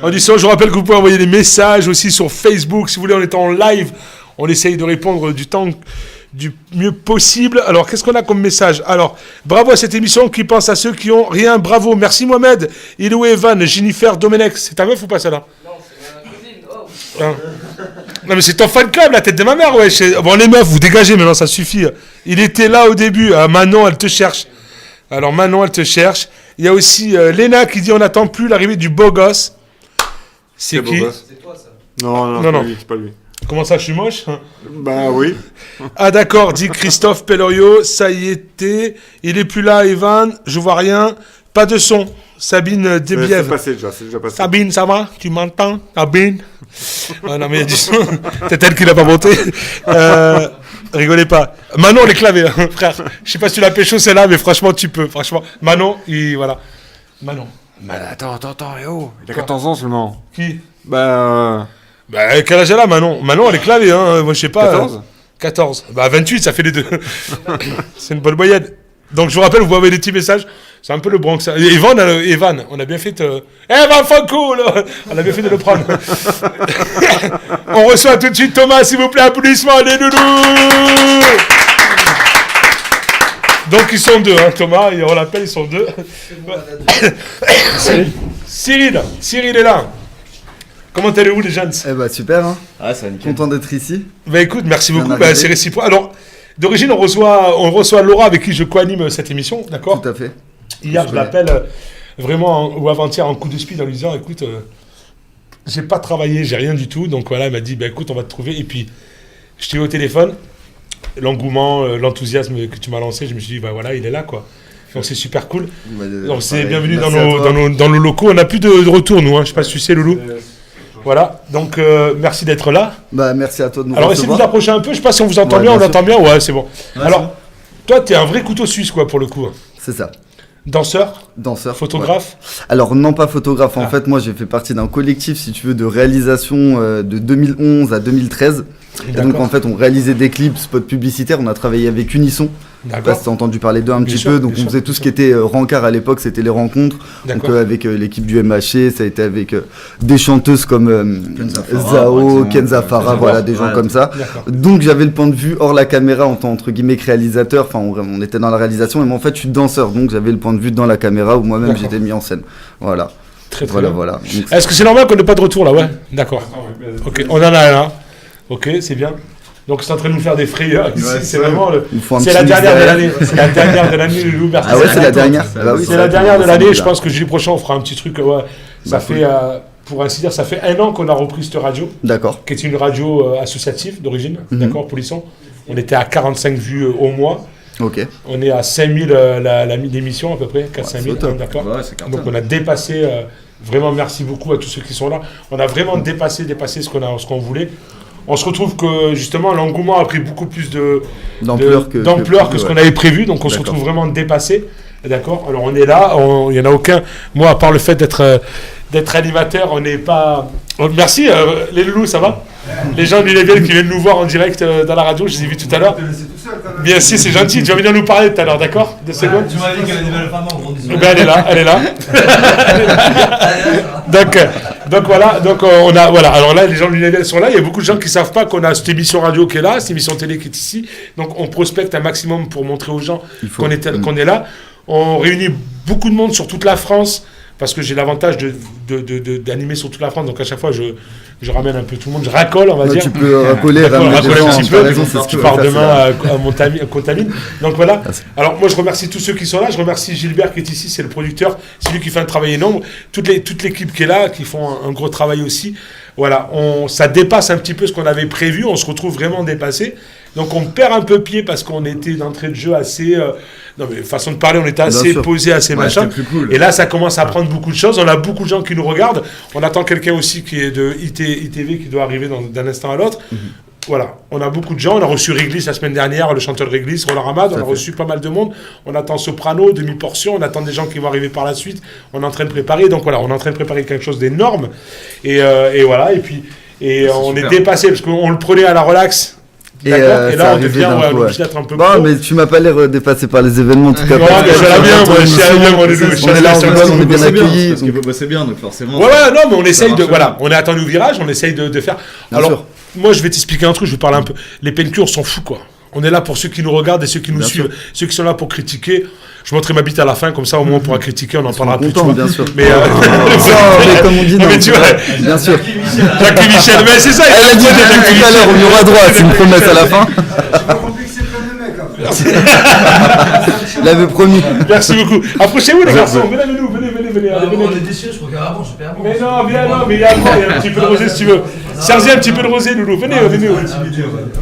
On dit son, je vous rappelle que vous pouvez envoyer des messages aussi sur Facebook, si vous voulez, on est en live. On essaye de répondre du mieux possible. Alors, qu'est-ce qu'on a comme message? Alors, bravo à cette émission qui pense à ceux qui ont rien. Bravo. Merci Mohamed. Il est où Evan, Jennifer, Domenech? C'est ta meuf ou pas celle-là? Non, c'est ma cousine. Oh. Ah. Non, mais c'est ton fan club, la tête de ma mère, ouais. Bon, les meufs, vous dégagez maintenant, ça suffit. Il était là au début. Ah, Manon, elle te cherche. Alors, Manon, elle te cherche. Il y a aussi Léna qui dit on n'attend plus l'arrivée du beau gosse. C'est qui? C'est toi, ça. Non, c'est pas lui. Comment ça, je suis moche? Bah oui. Ah d'accord, dit Christophe Pellorio, ça y était. Il est plus là, Evan, je vois rien. Pas de son. Sabine Debiève. C'est déjà passé. Sabine, ça va? Tu m'entends? Sabine? Ah non mais il y a du son. C'est elle qui l'a pas monté. Rigolez pas. Manon, les claviers, hein, frère. Je sais pas si tu l'as pécho celle-là, mais franchement, tu peux. Franchement, Manon, voilà. Manon. Attends, il a 14 ans seulement. Qui? Bah, quel âge elle a, Manon? Manon, elle est clavée, hein. Moi, je sais pas. 14 14. Bah, 28, ça fait les deux. C'est une bonne moyenne. Donc, je vous rappelle, vous pouvez envoyer des petits messages. C'est un peu le Bronx. Evan, on a bien fait de... Evan Franco, là. On a bien fait de le prendre. On reçoit tout de suite Thomas, s'il vous plaît, applaudissements, les loulous. Donc, ils sont deux, hein, Thomas, et on l'appelle, ils sont deux. Cyril est là. Comment allez-vous, les jeunes? Eh bah super, hein. Ah, ça va nickel. Content d'être ici. Bah écoute, merci beaucoup, arrivé. c'est réciproque. Alors, d'origine, on reçoit Laura avec qui je co-anime cette émission, d'accord? Tout à fait. Hier, je l'appelle vraiment, ou avant-hier, en coup de speed en lui disant, écoute, j'ai pas travaillé, j'ai rien du tout, donc voilà, elle m'a dit, bah écoute, on va te trouver, et puis, je t'ai eu au téléphone, l'engouement, l'enthousiasme que tu m'as lancé, je me suis dit, bah voilà, il est là, quoi. Donc c'est super cool. Donc c'est bienvenue dans nos locaux, on n'a plus de retour, nous, hein. Je sais pas si tu sais, Loulou. Voilà, donc merci d'être là. Bah merci à toi de nous Alors essayez de vous approcher un peu, je sais pas si on vous entend bien, on l'entend bien, ouais c'est bon. Ouais, alors, toi t'es un vrai couteau suisse quoi pour le coup. C'est ça. Danseur, photographe. Ouais. Alors non pas photographe, en fait moi j'ai fait partie d'un collectif si tu veux de réalisation de 2011 à 2013. Et donc en fait on réalisait des clips, spots publicitaires, on a travaillé avec Unisson. Je sais pas si tu as entendu parler d'eux un petit peu, donc on faisait tout ce qui était Rancard à l'époque, c'était les rencontres, donc avec l'équipe du MHC, ça a été avec des chanteuses comme Zao, Kenza Farah, voilà des gens comme ça. Donc j'avais le point de vue hors la caméra en tant entre guillemets réalisateur, enfin on était dans la réalisation, mais en fait je suis danseur, donc j'avais le point de vue dans la caméra où moi-même j'étais mis en scène. Voilà. Très voilà. Donc, est-ce que c'est normal qu'on n'ait pas de retour là? Ouais, d'accord. Ok, on en a un là. Ok, c'est bien. Donc c'est en train de nous faire des frayeurs ici, c'est vraiment c'est la dernière de l'année. C'est la dernière de l'année, Loulou. Merci. Ah ouais, c'est la dernière. C'est la dernière de l'année. Je pense que jeudi prochain on fera un petit truc. Ouais, ça fait, pour ainsi dire, ça fait 1 an qu'on a repris cette radio. D'accord. Qui est une radio associative d'origine. D'accord, Polisson. On était à 45 vues au mois. Ok. On est à 5000 l'émission à peu près, 4-5 000. D'accord. Ouais, donc on a dépassé. Vraiment merci beaucoup à tous ceux qui sont là. On a vraiment dépassé ce qu'on voulait. On se retrouve que justement l'engouement a pris beaucoup plus d'ampleur que ce qu'on avait prévu, donc on se retrouve vraiment dépassé. D'accord. Alors on est là, il n'y en a aucun. Moi, à part le fait d'être animateur, on n'est pas. Merci les loulous, ça va? Les gens du Level qui viennent nous voir en direct dans la radio, je les ai vus tout à l'heure. Bien si, c'est gentil. Tu vas venir nous parler tout à l'heure, d'accord? 2 secondes. Tu m'as dit qu'elle a des belles femmes en grandissant. Ben elle est là. Donc voilà, on a voilà. Alors là, les gens du Level sont là. Il y a beaucoup de gens qui savent pas qu'on a cette émission radio qui est là, cette émission télé qui est ici. Donc on prospecte un maximum pour montrer aux gens qu'on est là. On réunit beaucoup de monde sur toute la France. Parce que j'ai l'avantage d'animer sur toute la France, donc à chaque fois je ramène un peu tout le monde, je racole, on va dire. Tu peux racoler un petit peu, tu pars demain à Contamine. Donc voilà. Alors moi je remercie tous ceux qui sont là, je remercie Gilbert qui est ici, c'est le producteur, c'est lui qui fait un travail énorme, toute l'équipe qui est là, qui font un gros travail aussi. Voilà, ça dépasse un petit peu ce qu'on avait prévu, on se retrouve vraiment dépassé. Donc on perd un peu pied parce qu'on était d'entrée de jeu assez... non mais façon de parler, on était assez posé, assez machin. Cool. Et là ça commence à prendre beaucoup de choses. On a beaucoup de gens qui nous regardent. On attend quelqu'un aussi qui est de ITV qui doit arriver d'un instant à l'autre. Voilà, on a beaucoup de gens. On a reçu Réglisse la semaine dernière, le chanteur de Réglisse, Roland Ramad. On a reçu pas mal de monde. On attend Soprano, demi-portion. On attend des gens qui vont arriver par la suite. On est en train de préparer. Donc voilà, on est en train de préparer quelque chose d'énorme. Et voilà, et puis on est dépassé parce qu'on le prenait à la relax. D'accord. Et là, on devient obligé d'être un peu bon, mais tu m'as pas l'air dépassé par les événements, en tout cas. Non, mais je suis bien, moi, je suis bien, mon Loulou. On est là, on est bien accueillis. Parce qu'il peut bosser bien, donc forcément. Ouais, non, mais on essaye de. Voilà, on est attendu au virage, on essaye de faire. Alors, moi, je vais t'expliquer un truc, je vais parler un peu. Les pencures, on s'en fout, quoi. On est là pour ceux qui nous regardent et ceux qui nous suivent. Ceux qui sont là pour critiquer. Je montrerai ma bite à la fin, comme ça, au moins, on pourra critiquer, on en parlera plus. Bien sûr. Mais comme on dit, non, mais tu vois, bien sûr. Jacques Michel, mais c'est ça, elle a dit tout à l'heure, on y aura droit, c'est une promesse à la fin. Il avait promis. Merci beaucoup. Approchez-vous, les garçons. Venez. On est déçus, je regarde avant, je perds. Mais non, viens, non, mais il y a un petit peu de rosé si tu veux. Sergi, un petit peu de rosé, Loulou. Venez.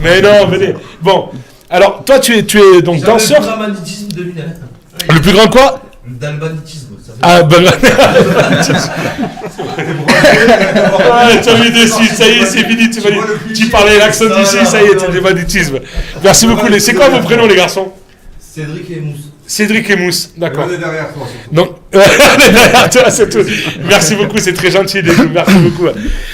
Mais non, venez. Bon, alors, toi, tu es donc danseur. Le plus grand banditisme de l'UNEL. Le plus grand quoi? Dans le banditisme. Ah, ben là. Tu as mis dessus, ça y est, c'est fini. Tu parlais l'accent d'ici, ça y est, c'est du banditisme. Merci beaucoup. C'est quoi vos prénoms, les garçons? Cédric et Mousse. Cédric et Mousse, d'accord. On est derrière toi. Donc, on est derrière toi, c'est tout. Merci beaucoup, c'est très gentil. Merci beaucoup.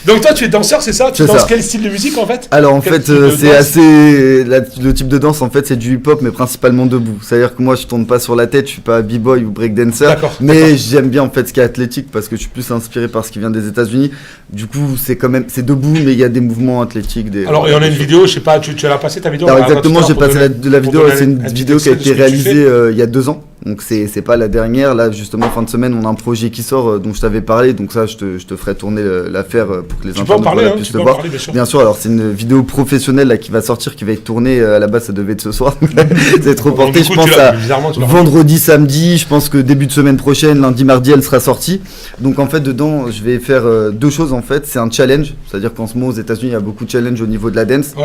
Donc, toi, tu es danseur, c'est ça? Tu danses quel style de musique en fait? Alors, en fait, c'est assez. Le type de danse, en fait, c'est du hip-hop, mais principalement debout. C'est-à-dire que moi, je tourne pas sur la tête, je suis pas b-boy ou breakdancer. Mais j'aime bien en fait ce qui est athlétique parce que je suis plus inspiré par ce qui vient des États-Unis. Du coup, c'est quand même. C'est debout, mais il y a des mouvements athlétiques. Alors, et on a une vidéo, je sais pas, tu l'as passé ta vidéo? Alors, exactement, j'ai passé la vidéo. C'est une vidéo qui a été réalisée il y a 2 ans. Donc c'est pas la dernière, là justement fin de semaine on a un projet qui sort dont je t'avais parlé, donc ça je te ferai tourner l'affaire pour que les internautes puissent le voir. Bien sûr, alors c'est une vidéo professionnelle là qui va sortir, qui va être tournée, à la base ça devait être ce soir, ça va être reporté je pense à vendredi, samedi, je pense que début de semaine prochaine, lundi, mardi elle sera sortie. Donc en fait dedans je vais faire 2 choses en fait, c'est un challenge, c'est-à-dire qu'en ce moment aux États-Unis il y a beaucoup de challenges au niveau de la danse,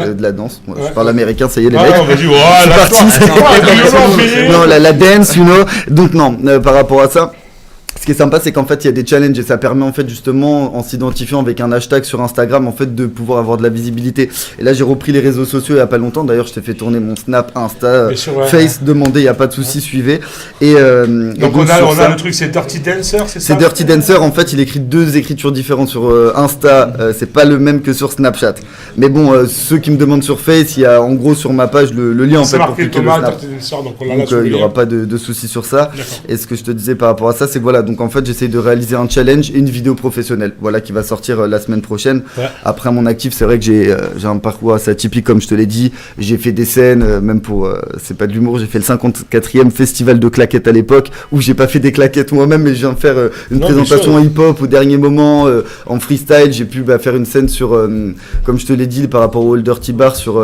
je parle américain, ça y est les mecs. Non, la dance, donc non, par rapport à ça, ce qui est sympa, c'est qu'en fait, il y a des challenges et ça permet en fait justement, en s'identifiant avec un hashtag sur Instagram, en fait, de pouvoir avoir de la visibilité. Et là, j'ai repris les réseaux sociaux il y a pas longtemps. D'ailleurs, je t'ai fait tourner mon Snap, Insta, Face, demandez, il y a pas de souci, suivez. Et donc on a le truc, c'est Dirty Dancer, c'est ça? C'est Dirty Dancer. En fait, il écrit 2 écritures différentes sur Insta. C'est pas le même que sur Snapchat. Mais bon, ceux qui me demandent sur Face, il y a en gros sur ma page le lien en fait pour cliquer le Snap. Donc il y aura pas de souci sur ça. Et ce que je te disais par rapport à ça, c'est que voilà. Donc en fait, j'essaye de réaliser un challenge et une vidéo professionnelle, voilà, qui va sortir la semaine prochaine. Après mon actif, c'est vrai que j'ai un parcours assez atypique, comme je te l'ai dit. J'ai fait des scènes, même pour, c'est pas de l'humour, j'ai fait le 54e festival de claquettes à l'époque, où j'ai pas fait des claquettes moi-même, mais je viens de faire une présentation hip-hop au dernier moment, en freestyle. J'ai pu faire une scène sur, comme je te l'ai dit, par rapport au Old Dirty Bar sur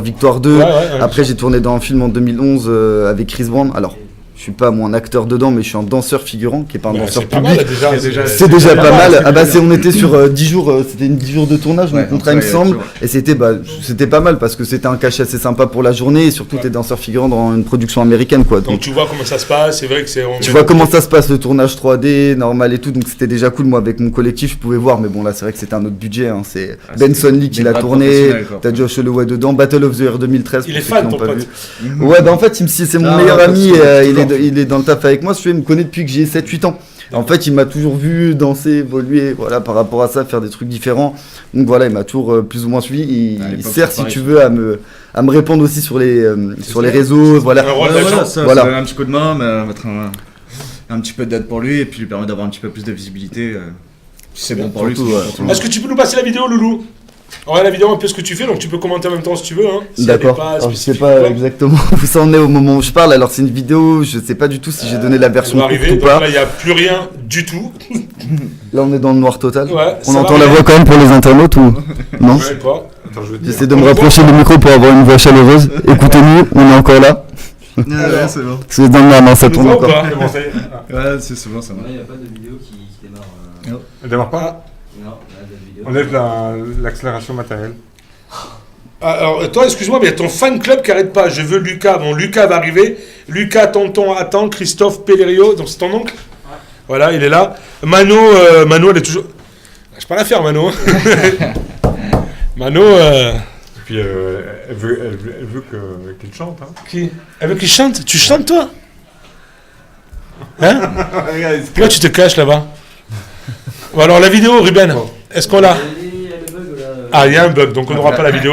Victoire 2. Après, j'ai tourné dans un film en 2011 avec Chris Brown. Alors, je suis pas un acteur dedans, mais je suis un danseur figurant qui est pas un danseur public. C'est déjà pas mal. Ah bah on était sur 10 jours, c'était 10 jours de tournage, mon contrat il me semble, et c'était pas mal parce que c'était un cachet assez sympa pour la journée et surtout t'es danseur figurant dans une production américaine quoi. Donc tu vois comment ça se passe, c'est vrai que c'est. Tu vois comment ça se passe, le tournage 3D normal et tout, donc c'était déjà cool. Moi avec mon collectif je pouvais voir, mais bon là c'est vrai que c'était un autre budget. Hein. C'est Benson Lee qui l'a tourné, t'as Josh Holloway dedans, Battle of the Year 2013. Il est fan ton pote. Ouais bah en fait c'est mon meilleur ami, il est dans le taf avec moi, il me connaît depuis que j'ai 7-8 ans. En fait, il m'a toujours vu danser, évoluer, voilà, par rapport à ça, faire des trucs différents. Donc voilà, il m'a toujours plus ou moins suivi. Il sert, si tu veux, à me répondre aussi sur les réseaux, voilà. Voilà, un petit coup de main, mettre un petit peu d'aide pour lui et puis lui permettre d'avoir un petit peu plus de visibilité. C'est bon pour lui. Est-ce que tu peux nous passer la vidéo, Loulou? Regarde la vidéo un peu ce que tu fais, donc tu peux commenter en même temps si tu veux. Hein, si d'accord, je sais pas exactement où ça en est au moment où je parle, alors c'est une vidéo, je sais pas du tout si j'ai donné la version courte ou pas. Là il n'y a plus rien du tout. Là on est dans le noir total. Ouais, on entend la voix quand même pour les internautes ou non? Je sais pas. J'essaie de me rapprocher du micro pour avoir une voix chaleureuse. Écoutez-nous, on est encore là. C'est bon. C'est dans le noir, ça tourne encore. Ouais, c'est bon, ça va. Il n'y a pas de vidéo qui démarre. Elle démarre pas? Non, on lève l'accélération matérielle. Alors, toi, excuse-moi, mais il y a ton fan club qui arrête pas. Je veux Lucas. Bon, Lucas va arriver. Lucas, tonton, attend. Christophe Pellerio, donc c'est ton oncle. Voilà, il est là. Mano, elle est toujours. Je pas la faire, Mano. Mano, Et puis elle veut qu'il chante. Hein. qui elle veut qu'il chante. Tu chantes, toi? Hein? Pourquoi tu te caches là-bas? Bon, alors, la vidéo, Ruben, est-ce qu'on l'a? Ah, il y a un bug, donc on n'aura pas la vidéo.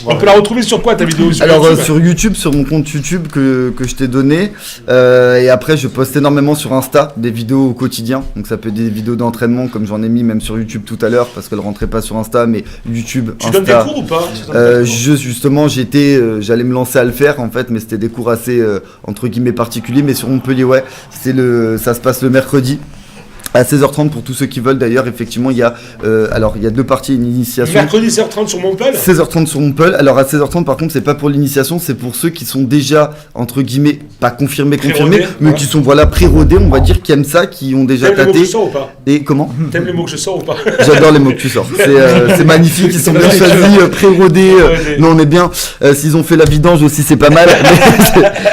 On peut la retrouver sur quoi, ta vidéo? Alors sur YouTube, sur mon compte YouTube que je t'ai donné, et après je poste énormément sur Insta des vidéos au quotidien, donc ça peut être des vidéos d'entraînement comme j'en ai mis même sur YouTube tout à l'heure parce qu'elle rentrait pas sur Insta, mais YouTube, Tu Insta. donnes des cours ou pas? Justement j'allais me lancer à le faire en fait, mais c'était des cours assez entre guillemets particuliers, mais sur Montpellier ouais, ça se passe le mercredi. À 16h30 pour tous ceux qui veulent d'ailleurs, effectivement il y a deux parties, une initiation. Mercredi 16h30 sur Montpellier. 16h30 sur Montpellier. Alors à 16h30 par contre c'est pas pour l'initiation, c'est pour ceux qui sont déjà entre guillemets pas confirmés, mais voilà. qui sont voilà pré-rodés, on va dire, qui aiment ça, qui ont déjà T'aimes les mots que tâté. je sors ou pas? Et comment? T'aimes les mots que je sors ou pas? J'adore les mots que tu sors. C'est magnifique, ils sont bien choisis, pré-rodés. Non on est bien. S'ils ont fait la vidange aussi c'est pas mal.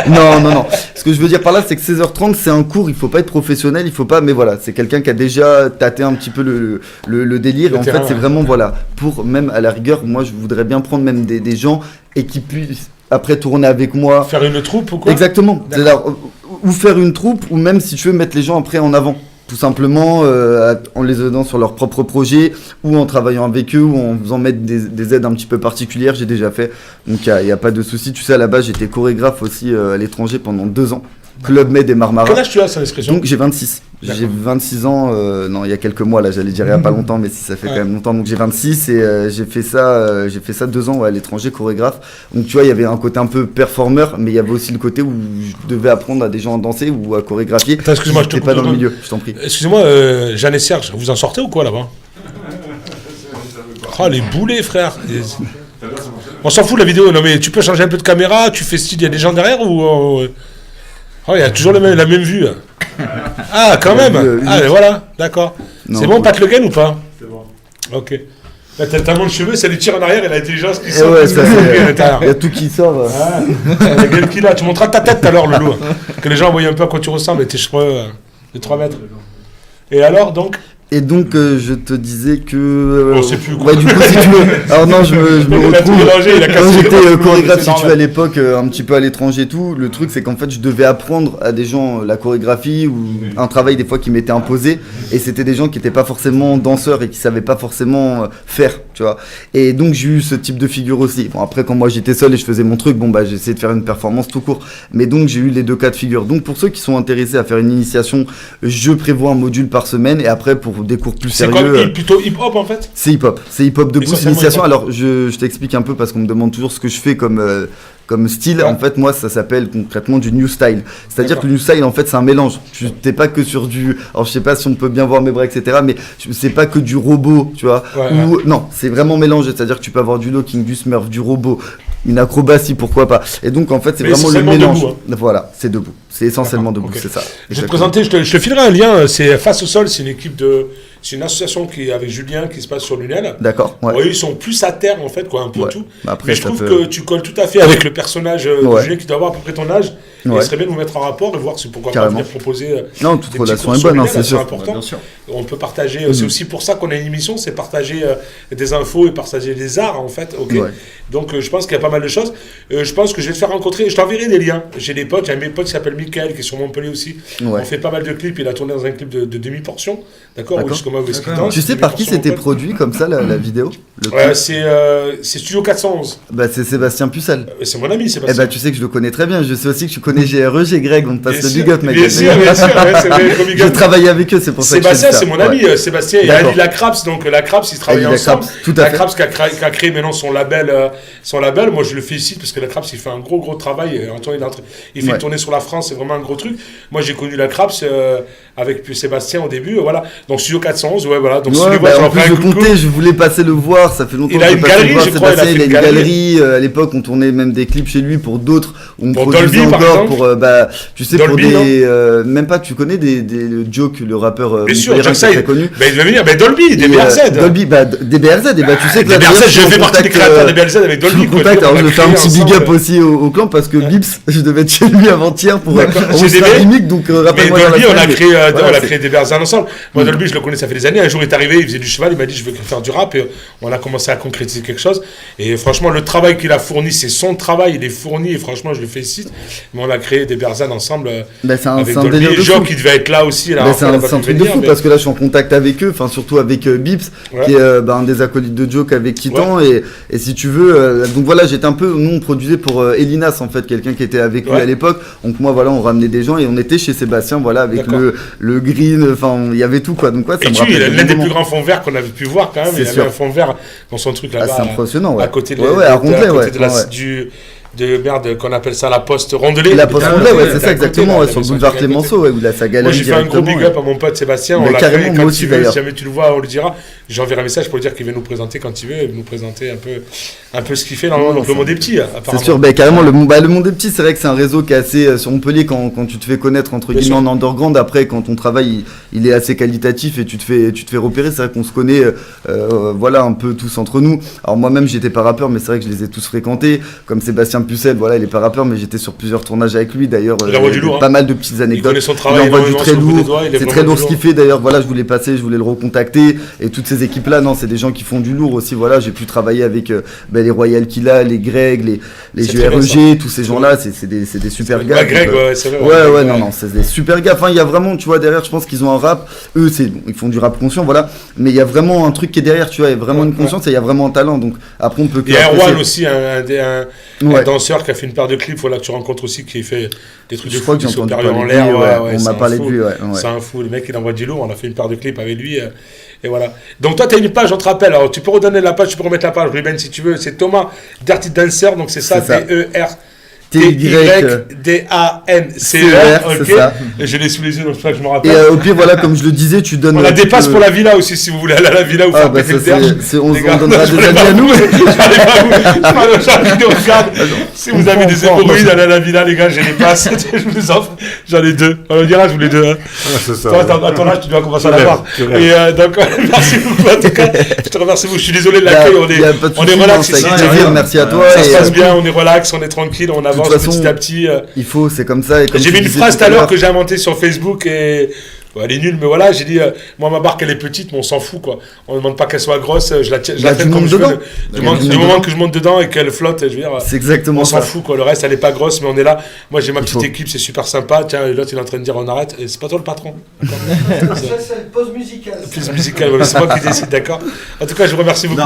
Non. Ce que je veux dire par là c'est que 16h30 c'est un cours, il faut pas être professionnel, il faut pas, mais voilà, c'est quelqu'un qui a déjà tâté un petit peu le délire. Et en fait c'est vraiment voilà, pour même à la rigueur, moi je voudrais bien prendre même des gens et qui puissent après tourner avec moi. Faire une troupe ou quoi? Exactement. C'est-à-dire, ou faire une troupe, ou même si tu veux mettre les gens après en avant. Tout simplement en les aidant sur leurs propres projets, ou en travaillant avec eux, ou en faisant mettre des aides un petit peu particulières, j'ai déjà fait. Donc il n'y a pas de souci. Tu sais, à la base, j'étais chorégraphe aussi à l'étranger pendant 2 ans. Club Med et Marmara. Quel âge tu as, sans discrétion? Donc j'ai 26. J'ai 26 ans, non il y a quelques mois là, j'allais dire il y a pas longtemps, mais si ça fait quand même longtemps, donc j'ai 26 et j'ai fait ça 2 ans à l'étranger, chorégraphe. Donc tu vois, il y avait un côté un peu performeur, mais il y avait aussi le côté où je devais apprendre à des gens à danser ou à chorégraphier. Attends, excuse-moi, je te pas coupe dans le deux milieu, je t'en prie. Excusez-moi, Jeanne et Serge, vous en sortez ou quoi là-bas? Oh les boulets, frère. On s'en fout de la vidéo, non mais tu peux changer un peu de caméra, tu fais style, il y a des gens derrière ou... Oh, il y a toujours la même vue. Ah, quand même. Ah, mais voilà, d'accord. C'est bon, Pat Le Guen ou pas? C'est bon. Ok. Là, t'as tellement de cheveux, ça lui tire en arrière et l'intelligence qui sort. Ouais, il y a tout qui sort. Ah, la gueule qu'il a. Tu montreras ta tête tout à l'heure, Loulou. Que les gens voient un peu à quoi tu ressembles et tes cheveux de 3 mètres. Et alors, donc? Et donc je te disais que on sait plus quoi. Ouais, du coup si tu veux. Alors non, je me retrouve. Quand j'étais chorégraphe, si tu veux, à l'époque un petit peu à l'étranger et tout, le truc c'est qu'en fait je devais apprendre à des gens la chorégraphie ou un travail des fois qui m'était imposé, et c'était des gens qui n'étaient pas forcément danseurs et qui savaient pas forcément faire, tu vois. Et donc j'ai eu ce type de figure aussi. Bon après quand moi j'étais seul et je faisais mon truc, bon bah j'ai essayé de faire une performance tout court. Mais donc j'ai eu les 2 cas de figure. Donc pour ceux qui sont intéressés à faire une initiation, je prévois un module par semaine, et après pour des cours plus sérieux. C'est quoi, plutôt hip-hop en fait? C'est hip-hop debout, c'est l'initiation. Alors je t'explique un peu parce qu'on me demande toujours ce que je fais comme style. En fait moi ça s'appelle concrètement du new style. C'est-à-dire que le new style en fait c'est un mélange. T'es pas que sur du... Alors je sais pas si on peut bien voir mes bras etc, mais c'est pas que du robot, tu vois. Non, c'est vraiment mélangé. C'est-à-dire que tu peux avoir du locking, du smurf, du robot, une acrobatie, pourquoi pas. Et donc en fait c'est vraiment le mélange. Debout, hein. Voilà, c'est debout. C'est essentiellement debout, c'est ça. Je vais te présenter, je te filerai un lien. C'est Face au Sol, c'est une équipe de... C'est une association qui est avec Julien qui se passe sur Lunel. D'accord. Ouais. Ils sont plus à terre en fait, quoi, un peu tout. Après, mais je trouve que tu colles tout à fait avec le personnage de Julien qui doit avoir à peu près ton âge. Et il serait bien de vous mettre en rapport et voir si pourquoi pas venir proposer. Non, toute relation est bonne, c'est sûr. Important. Bien sûr. On peut partager. C'est aussi pour ça qu'on a une émission, c'est partager des infos et partager des arts en fait. Ok. Donc je pense qu'il y a pas mal de choses. Je pense que je vais te faire rencontrer. Je t'enverrai des liens. J'ai des potes. J'ai un de mes potes qui s'appelle Michael qui est sur Montpellier aussi. On fait pas mal de clips. Il a tourné dans un clip de demi-portion. D'accord. Tu sais par qui c'était produit comme ça la vidéo? C'est Studio 411. Bah c'est Sébastien Pucelle. C'est mon ami Sébastien. Eh bah tu sais que je le connais très bien. Je sais aussi que tu connais GRE, Greg. On te passe le big up, mec. Bien sûr. Je travaille avec eux, c'est pour ça que Sébastien, c'est mon ami. Sébastien, il a Ali Lacraps, donc Lacraps, ils travaillent ensemble. Lacraps qui a créé maintenant son label. Moi, je le félicite parce que Lacraps, il fait un gros travail. Il fait tourner sur la France, c'est vraiment un gros truc. Moi, j'ai connu Lacraps avec Sébastien au début, voilà. Donc Studio 411, voilà. Donc en plus je comptais, je voulais passer le voir. Ça fait longtemps. Il a une galerie, je crois. Il a une galerie. À l'époque, on tournait même des clips chez lui pour d'autres. On produisait encore pour tu sais, pour des... même pas, tu connais des Joke, le rappeur bien sûr, terrain qui est très connu. Il devait venir, Dolby, DBRZ. Dolby, DBRZ, et tu sais que là, DBRZ, je fais partie des créateurs de DBRZ avec Dolby. Alors je vais faire un petit big up aussi au clan parce que Bips, je devais être chez lui avant-hier pour un gimmick, donc rappelle-moi. Mais Dolby, on a créé DBRZ ensemble. Moi, Dolby, je le connais, ça fait des années. Un jour, il est arrivé, il faisait du cheval, il m'a dit, je veux faire du rap, et on a commencé à concrétiser quelque chose. Et franchement, le travail qu'il a fourni, c'est son travail, il est fourni, et franchement, je le félicite. Mais on a créé DBRZ ensemble avec Dolby. Joe qui devait être là aussi. C'est un truc de fou parce que là, je suis en contact avec eux, enfin surtout avec Bips, qui est un des acolytes de Joke avec Titan, et si tu veux, donc voilà, j'étais un peu, nous on produisait pour Elinas en fait, quelqu'un qui était avec lui à l'époque, donc moi voilà, on ramenait des gens et on était chez Sébastien, voilà, avec le green, enfin il y avait tout quoi, donc quoi, ça me rappelle l'un des plus grands fonds verts qu'on avait pu voir quand même, il y avait un fond vert dans son truc là-bas, c'est impressionnant, à côté de merde, qu'on appelle ça la poste rondelée. La poste rondelée, ouais, c'est ça exactement, sur le boulevard Clémenceau, où il a sa galerie. Moi j'ai fait un gros big up à mon pote Sébastien, on l'a créé quand il veut, si jamais tu le vois, on le dira. J'enverrai un message pour lui dire qu'il vient nous présenter quand il veut, et nous présenter un peu ce qu'il fait normalement. Donc le monde des petits, apparemment. C'est sûr, carrément, le monde des petits, c'est vrai que c'est un réseau qui est assez sur Montpellier quand tu te fais connaître entre guillemets en underground. Après, quand ton travail il est assez qualitatif et tu te fais repérer, c'est vrai qu'on se connaît, voilà, un peu tous entre nous. Alors moi-même, j'étais pas rappeur, mais c'est vrai que je les ai tous fréquentés, comme Sébastien Pucelle, voilà, il est pas rappeur, mais j'étais sur plusieurs tournages avec lui. D'ailleurs, il envoie du lourd, pas mal de petites anecdotes. Il connaît son travail, il envoie du très lourd. C'est très lourd ce qu'il fait. D'ailleurs, voilà, je voulais le recontacter et toutes ces équipes-là, non, c'est des gens qui font du lourd aussi. Voilà, j'ai pu travailler avec les Royal Killa, les Greg, les GREG, tous ces gens-là, c'est des super gars. Greg, c'est vrai. Ouais, non, c'est des super gars. Enfin, il y a vraiment, tu vois, derrière, je pense qu'ils ont un rap. Eux, ils font du rap conscient, voilà. Mais il y a vraiment un truc qui est derrière, tu vois, il y a vraiment une conscience et il y a vraiment un talent. Donc après, on peut. Il y a Erwan aussi, un danseur qui a fait une paire de clips, voilà, que tu rencontres aussi, qui fait des trucs de fou, qui sont en l'air. On m'a parlé de lui, c'est un fou, le mec il envoie du lourd, on a fait une paire de clips avec lui, et voilà. Donc toi tu as une page, on te rappelle, alors tu peux redonner la page, tu peux remettre la page, Ruben, si tu veux, c'est Thomas Dirty Dancer, donc c'est ça, D-Y-D-A-N-C-E-R, ok. Et je l'ai sous les yeux, donc c'est ça que je me rappelle. Et au pire, voilà, comme je le disais, tu donnes. On a des passes pour la villa aussi, si vous voulez aller à la villa ou faire péter le derge. On donnera des amis à nous. Si vous avez des hémorroïdes, allez à la villa, les gars, j'ai les passes, je vous les offre. J'en ai 2. On dira, je vous les 2. Toi, à ton âge, tu dois commencer à l'avoir. Et donc, merci beaucoup, en tout cas. Je te remercie beaucoup. Je suis désolé de l'accueil. On est relax ici. Merci à toi. Ça se passe bien, on est relax, on est tranquille, on avance petit à petit. Il faut, c'est comme ça. J'ai mis une phrase tout à l'heure que j'ai inventée sur Facebook et elle est nulle, mais voilà, j'ai dit, moi ma barque elle est petite, mais on s'en fout quoi. On ne demande pas qu'elle soit grosse, je la fais comme je veux. Du moment que je monte dedans et qu'elle flotte, je veux dire, c'est exactement on s'en fout quoi. Le reste, elle est pas grosse, mais on est là. Moi j'ai ma petite équipe, c'est super sympa. Tiens, l'autre il est en train de dire on arrête. Et c'est pas toi le patron. C'est une pause musicale. Pause musicale, c'est moi qui décide, d'accord. En tout cas, je vous remercie beaucoup.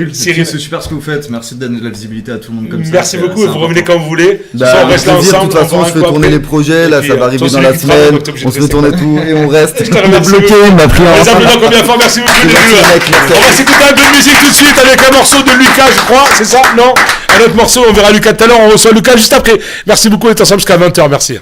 Cyril, c'est super ce que vous faites. Merci de donner de la visibilité à tout le monde comme ça. Merci beaucoup. Vous revenez quand vous voulez. On reste là ensemble. De toute façon, je fais tourner les projets. Là, ça va arriver dans la semaine. On se fait tourner tout et on reste. Je te remercie. Bloqué, il m'a pris un. Les appelants combien de fois, merci beaucoup. On va s'écouter un peu de musique tout de suite avec un morceau de Lucas, je crois, c'est ça? Non? Un autre morceau, on verra Lucas tout à l'heure, on reçoit Lucas juste après. Merci beaucoup, on est ensemble jusqu'à 20h, merci.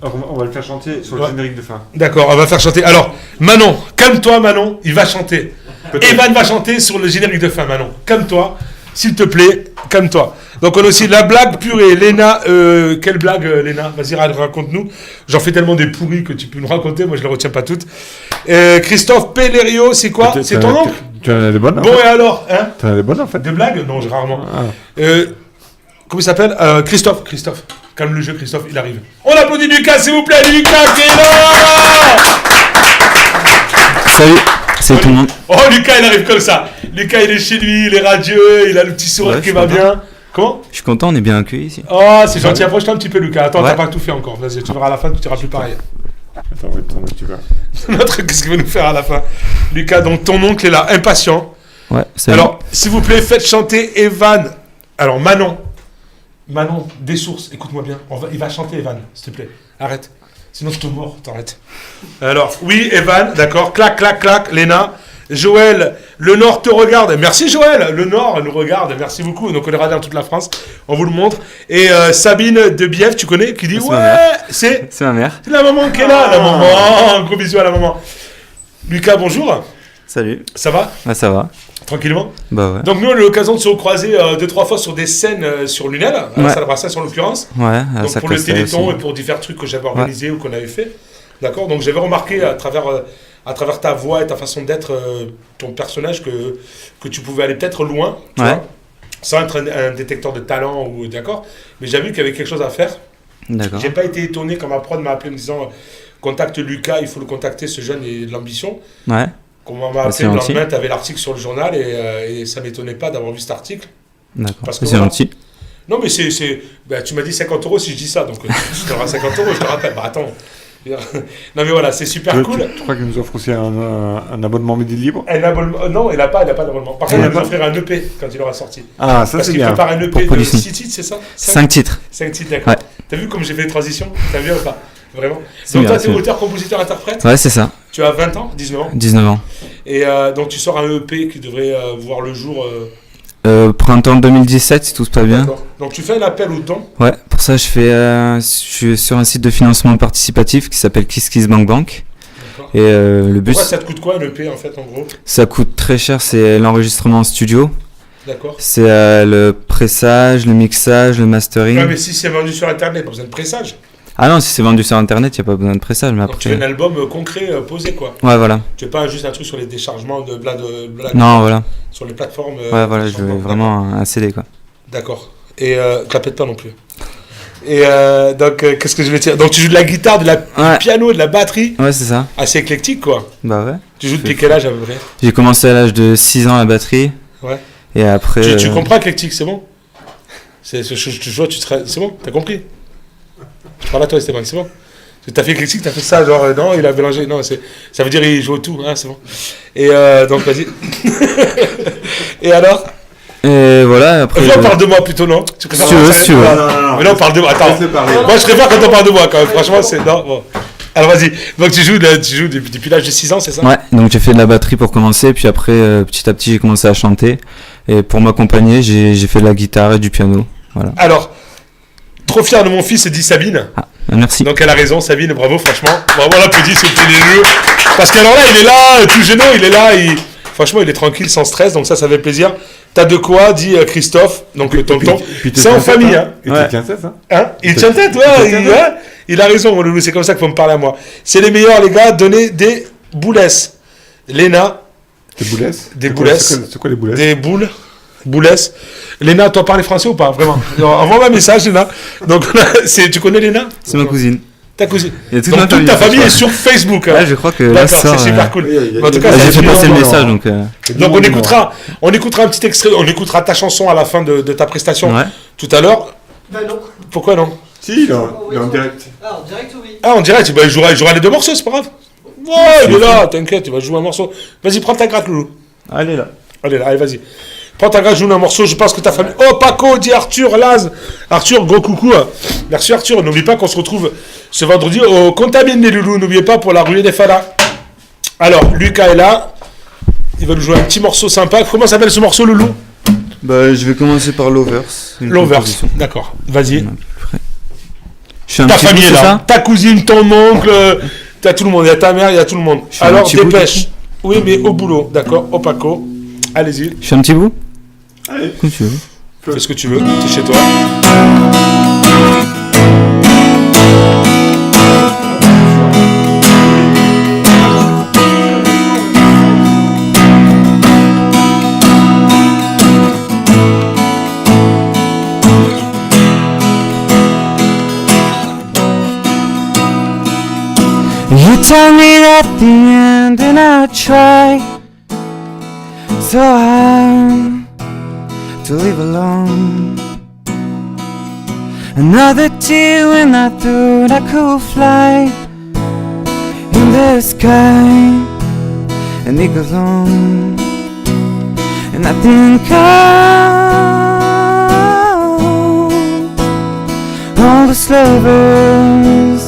On va le faire chanter sur le générique de fin. D'accord, on va faire chanter. Alors, Manon, calme-toi Manon, il va chanter. Evan va chanter sur le générique de fin, Manon. Calme-toi, s'il te plaît, calme-toi. Donc on a aussi la blague purée. Léna, quelle blague Léna? Vas-y, raconte-nous. J'en fais tellement des pourris que tu peux nous raconter, moi je ne les retiens pas toutes. Christophe Pellerio, c'est quoi? C'est ton nom? Tu en as des bonnes. Bon, et alors hein? Tu en as des bonnes en fait. Des blagues? Non, rarement. Comment il s'appelle? Christophe. Calme le jeu, Christophe, il arrive. On applaudit Lucas, s'il vous plaît, Lucas qui est là. Salut, c'est tout le monde. Oh, Lucas, il arrive comme ça. Lucas, il est chez lui, il est radieux, il a le petit sourire qui va bien. Comment? Je suis content, on est bien accueillis ici. Oh, c'est gentil, approche-toi un petit peu, Lucas. Attends, t'as pas tout fait encore. Vas-y, tu verras à la fin, tu diras plus pareil. Attends, tu vas. Notre, qu'est-ce qu'il va nous faire à la fin? Lucas, donc ton oncle est là, impatient. Ouais, c'est Alors, s'il vous plaît, faites chanter Evan. Alors, Manon, des sources, écoute-moi bien. Il va chanter Evan, s'il te plaît. Arrête. Sinon, je te mords, t'arrêtes. Alors, oui, Evan, d'accord. Clac, clac, clac, Léna. Joël, le Nord te regarde. Merci Joël, le Nord nous regarde. Merci beaucoup. Donc on est radé dans toute la France. On vous le montre. Et Sabine de Bièvre, tu connais, qui dit c'est ma mère. C'est la maman qui est là, la maman. Un gros bisou à la maman. Lucas, bonjour. Salut. Ça va? Bah ça va. Tranquillement. Bah ouais. Donc nous on a eu l'occasion de se recroiser 2-3 fois sur des scènes sur Lunel, à la salle Brassens en l'occurrence. Ouais. Donc pour le Téléthon et pour divers trucs que j'avais organisés ou qu'on avait fait. D'accord. Donc j'avais remarqué à travers ta voix et ta façon d'être, ton personnage, que tu pouvais aller peut-être loin, tu vois, sans être un détecteur de talent, ou d'accord, mais j'ai vu qu'il y avait quelque chose à faire. D'accord. J'ai pas été étonné quand ma prod m'a appelé en me disant contacte Lucas, il faut le contacter, ce jeune, et de l'ambition. Ouais. Quand on m'a appelé le lendemain, tu avais l'article sur le journal, et ça m'étonnait pas d'avoir vu cet article. D'accord. Parce que c'est gentil. Non, mais bah, tu m'as dit 50 € si je dis ça, donc je te donnerai 50 €, je te rappelle. Bah attends. Non mais voilà, c'est super cool. Tu crois qu'il nous offre aussi un abonnement Midi Libre? Non, il n'a pas d'abonnement. Par contre, il va m'offrir un EP quand il aura sorti. Ah, ça c'est bien. Parce qu'il prépare un EP de 6 titres, c'est ça? 5 titres. 5 titres, d'accord. Ouais. T'as vu comme j'ai fait les transitions? T'as vu ou pas? Vraiment. C'est donc toi, t'es auteur, compositeur, interprète? Ouais, c'est ça. Tu as 20 ans? 19 ans? 19 ans. Et donc tu sors un EP qui devrait voir le jour... printemps 2017 si tout se passe bien. D'accord. Donc tu fais un appel au don. Ouais, pour ça je suis sur un site de financement participatif qui s'appelle KissKissBankBank. Et le but. Pourquoi ça te coûte quoi un EP en fait en gros? Ça coûte très cher, c'est l'enregistrement en studio. D'accord. C'est le pressage, le mixage, le mastering. Ouais, mais si c'est vendu sur internet, pas besoin de pressage. Ah non, si c'est vendu sur internet, il n'y a pas besoin de pressage. Mais donc après... tu veux un album concret posé quoi. Ouais, voilà. Tu veux pas juste un truc sur les déchargements de blagues. Non, voilà. Sur les plateformes. Ouais, voilà, je veux vraiment un CD quoi. D'accord. Et tu la pètes pas non plus. Et donc, qu'est-ce que je vais dire? Donc tu joues de la guitare, du piano, de la batterie. Ouais, c'est ça. Assez éclectique quoi. Bah ouais. Tu joues depuis quel âge à peu près? J'ai commencé à l'âge de 6 ans la batterie. Ouais. Et après... Tu comprends éclectique, c'est bon? C'est bon? T'as compris? Je parle à toi Esteban, c'est bon? T'as fait éclectique, t'as fait ça, genre, non, il a mélangé, non, ça veut dire il joue au tout, hein, c'est bon. Et donc, vas-y. Et alors? Et voilà, après... Viens, on parle de moi plutôt, non? Si tu veux. Non. Mais là, on parle de moi, attends. Moi, je préfère quand on parle de moi, quand même, franchement, c'est... Non, bon. Alors, vas-y. Donc, tu joues depuis l'âge de 6 ans, c'est ça? Ouais, donc j'ai fait de la batterie pour commencer, puis après, petit à petit, j'ai commencé à chanter. Et pour m'accompagner, j'ai fait de la guitare et du piano, voilà. Alors, trop fier de mon fils, dit Sabine. Ah, merci. Donc elle a raison, Sabine, bravo, franchement. Bravo, on l'applaudit, ce petit jeu. Parce qu'alors là, il est là, tout gênant, il est là, franchement, il est tranquille, sans stress, donc ça fait plaisir. T'as de quoi, dit Christophe, donc le tonton. C'est en famille, hein. Il te tient tête, hein. Il tient tête, ouais, il a raison, mon loulou, c'est comme ça qu'il faut me parler à moi. C'est les meilleurs, les gars, donnez des boulesses. Léna. Des boulesses? Des boulesses. C'est quoi les boulesses? Des boulesses. Léna, toi, parles français ou pas? Vraiment. Envoie-moi un message, Léna. Donc, tu connais Léna? C'est ma cousine. Ta cousine. Donc toute ta famille est sur Facebook. Ouais, je crois que là, c'est super cool. En tout cas, j'ai fait passer le message, donc on écoutera un petit extrait, on écoutera ta chanson à la fin de ta prestation tout à l'heure. Ben non. Pourquoi non? Si, il est en direct. Ah, en direct, oui. Ah, en direct, il jouera les deux morceaux, c'est pas grave. Ouais, il est là, t'inquiète, il va jouer un morceau. Vas-y, prends ta gratte, loulou. Allez là. Allez, vas-y. Prends ta gratte, joue un morceau, je pense que ta famille... Oh, Paco, dit Arthur, Laz. Arthur, gros coucou. Merci Arthur, n'oublie pas qu'on se retrouve ce vendredi au Contamine des Loulous, n'oubliez pas pour la ruée des Fadas. Alors, Lucas est là, il va nous jouer un petit morceau sympa. Comment s'appelle ce morceau, Loulou? Bah, je vais commencer par Lovers. Lovers, d'accord, vas-y. Ta famille est là, ta cousine, ton oncle, t'as tout le monde, il y a ta mère, il y a tout le monde. Alors, dépêche. Oui, mais au boulot, d'accord, au Paco. Allez-y. Je fais un petit bout? Allez. Comme tu veux. Fais ce que tu veux, t'es chez toi. You tell me at the end and I try so hard to leave alone. Another tear when I thought I could fly. In the the sky, and it goes on, and I think all the lovers,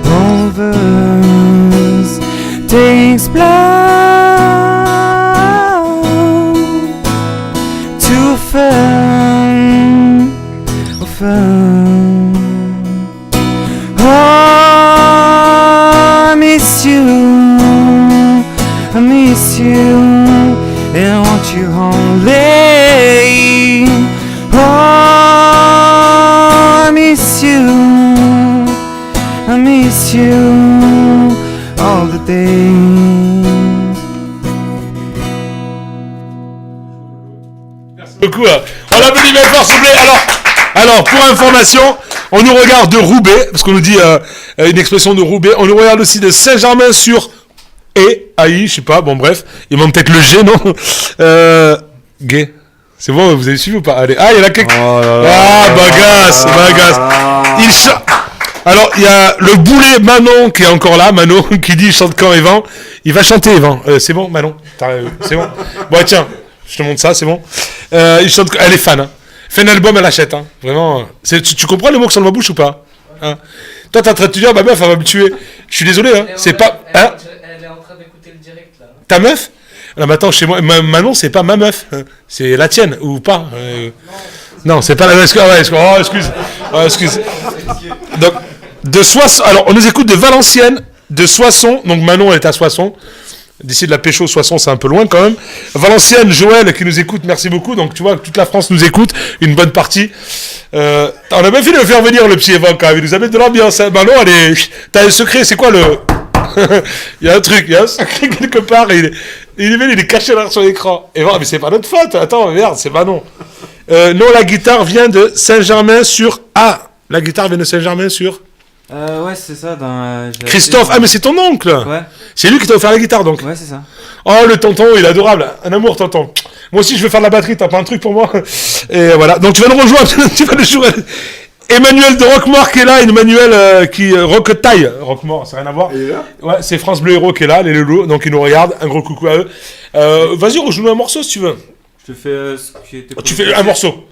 all verse takes blood to affirm. Oh, I miss you, and I want you home late. Oh, I miss you all the days. Merci beaucoup. On l'applaudit bien fort, s'il vous plaît. Alors, pour information, on nous regarde de Roubaix, parce qu'on nous dit une expression de Roubaix. On nous regarde aussi de Saint-Germain-sur AI, je sais pas, bon bref. Il manque peut-être le G, non Gay. C'est bon, vous avez suivi ou pas? Allez. Ah, il y en a quelqu'un. Bagasse. Alors, il y a le boulet Manon qui est encore là, Manon, qui dit il chante quand Evan. Il va chanter Evan. C'est bon, Manon? C'est bon? Bon, tiens, je te montre ça, c'est bon. Il chante, elle est fan, hein. Fait un album, elle achète, hein. Vraiment. Tu comprends les mots qui sont dans ma bouche ou pas, hein? Toi, t'es en train de te dire, ma meuf, elle va me tuer. Je suis désolé, hein. C'est pas. Hein? Elle est en train d'écouter le direct là. Ta meuf? Non, mais attends, chez moi, Manon, c'est pas ma meuf. Hein. C'est la tienne, ou pas? Non, c'est pas la meuf. Excuse. Donc, de Soissons. Alors, on nous écoute de Valenciennes, de Soissons. Donc, Manon, elle est à Soissons. D'ici de la Pécho, Soissons, c'est un peu loin quand même. Valenciennes, Joël qui nous écoute, merci beaucoup. Donc tu vois, toute la France nous écoute, une bonne partie. On a bien fait de le faire venir, le petit Evan, quand même. Il nous amène de l'ambiance. Hein. Manon, t'as un secret, c'est quoi le... il y a un secret quelque part. Il est caché derrière son écran. Evan, mais c'est pas notre faute. Attends, merde, c'est Manon. Non, la guitare vient de Saint-Germain-sur... Ah, la guitare vient de Saint-Germain-sur... Ouais, c'est ça. Christophe, mais c'est ton oncle. Ouais. C'est lui qui t'a offert la guitare, donc. Ouais, c'est ça. Oh, le tonton, il est adorable. Un amour, tonton. Moi aussi, je veux faire de la batterie. T'as pas un truc pour moi? Et voilà. Donc, tu vas nous rejoindre. Tu vas nous jouer. Emmanuel de Roquemort qui est là. Emmanuel qui Roquetaille. Roquemort, ça n'a rien à voir. Il est là? Ouais, c'est France Bleu Héros qui est là, les loulous. Donc, ils nous regardent. Un gros coucou à eux. Vas-y, rejoue-nous un morceau si tu veux. Je te fais ce qui était. Tu fais un morceau.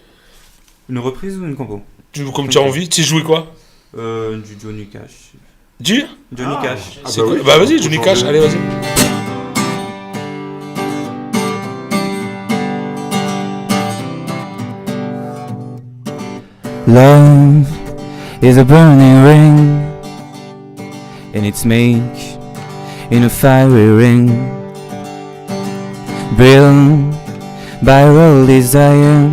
Une reprise ou une compo? Comme tu as envie. Tu joues quoi? Du Johnny Cash. Johnny Cash. C'est quoi? Bah vas-y, Johnny Cash, allez, vas-y. Love is a burning ring, and it's made in a fiery ring, built by real desire,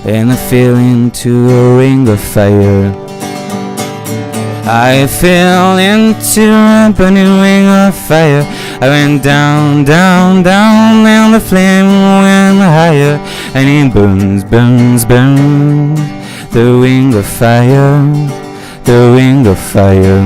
and I fell into a ring of fire. I fell into a burning ring of fire. I went down, down, down, and the flame went higher, and it burns, burns, burns. The ring of fire, the ring of fire.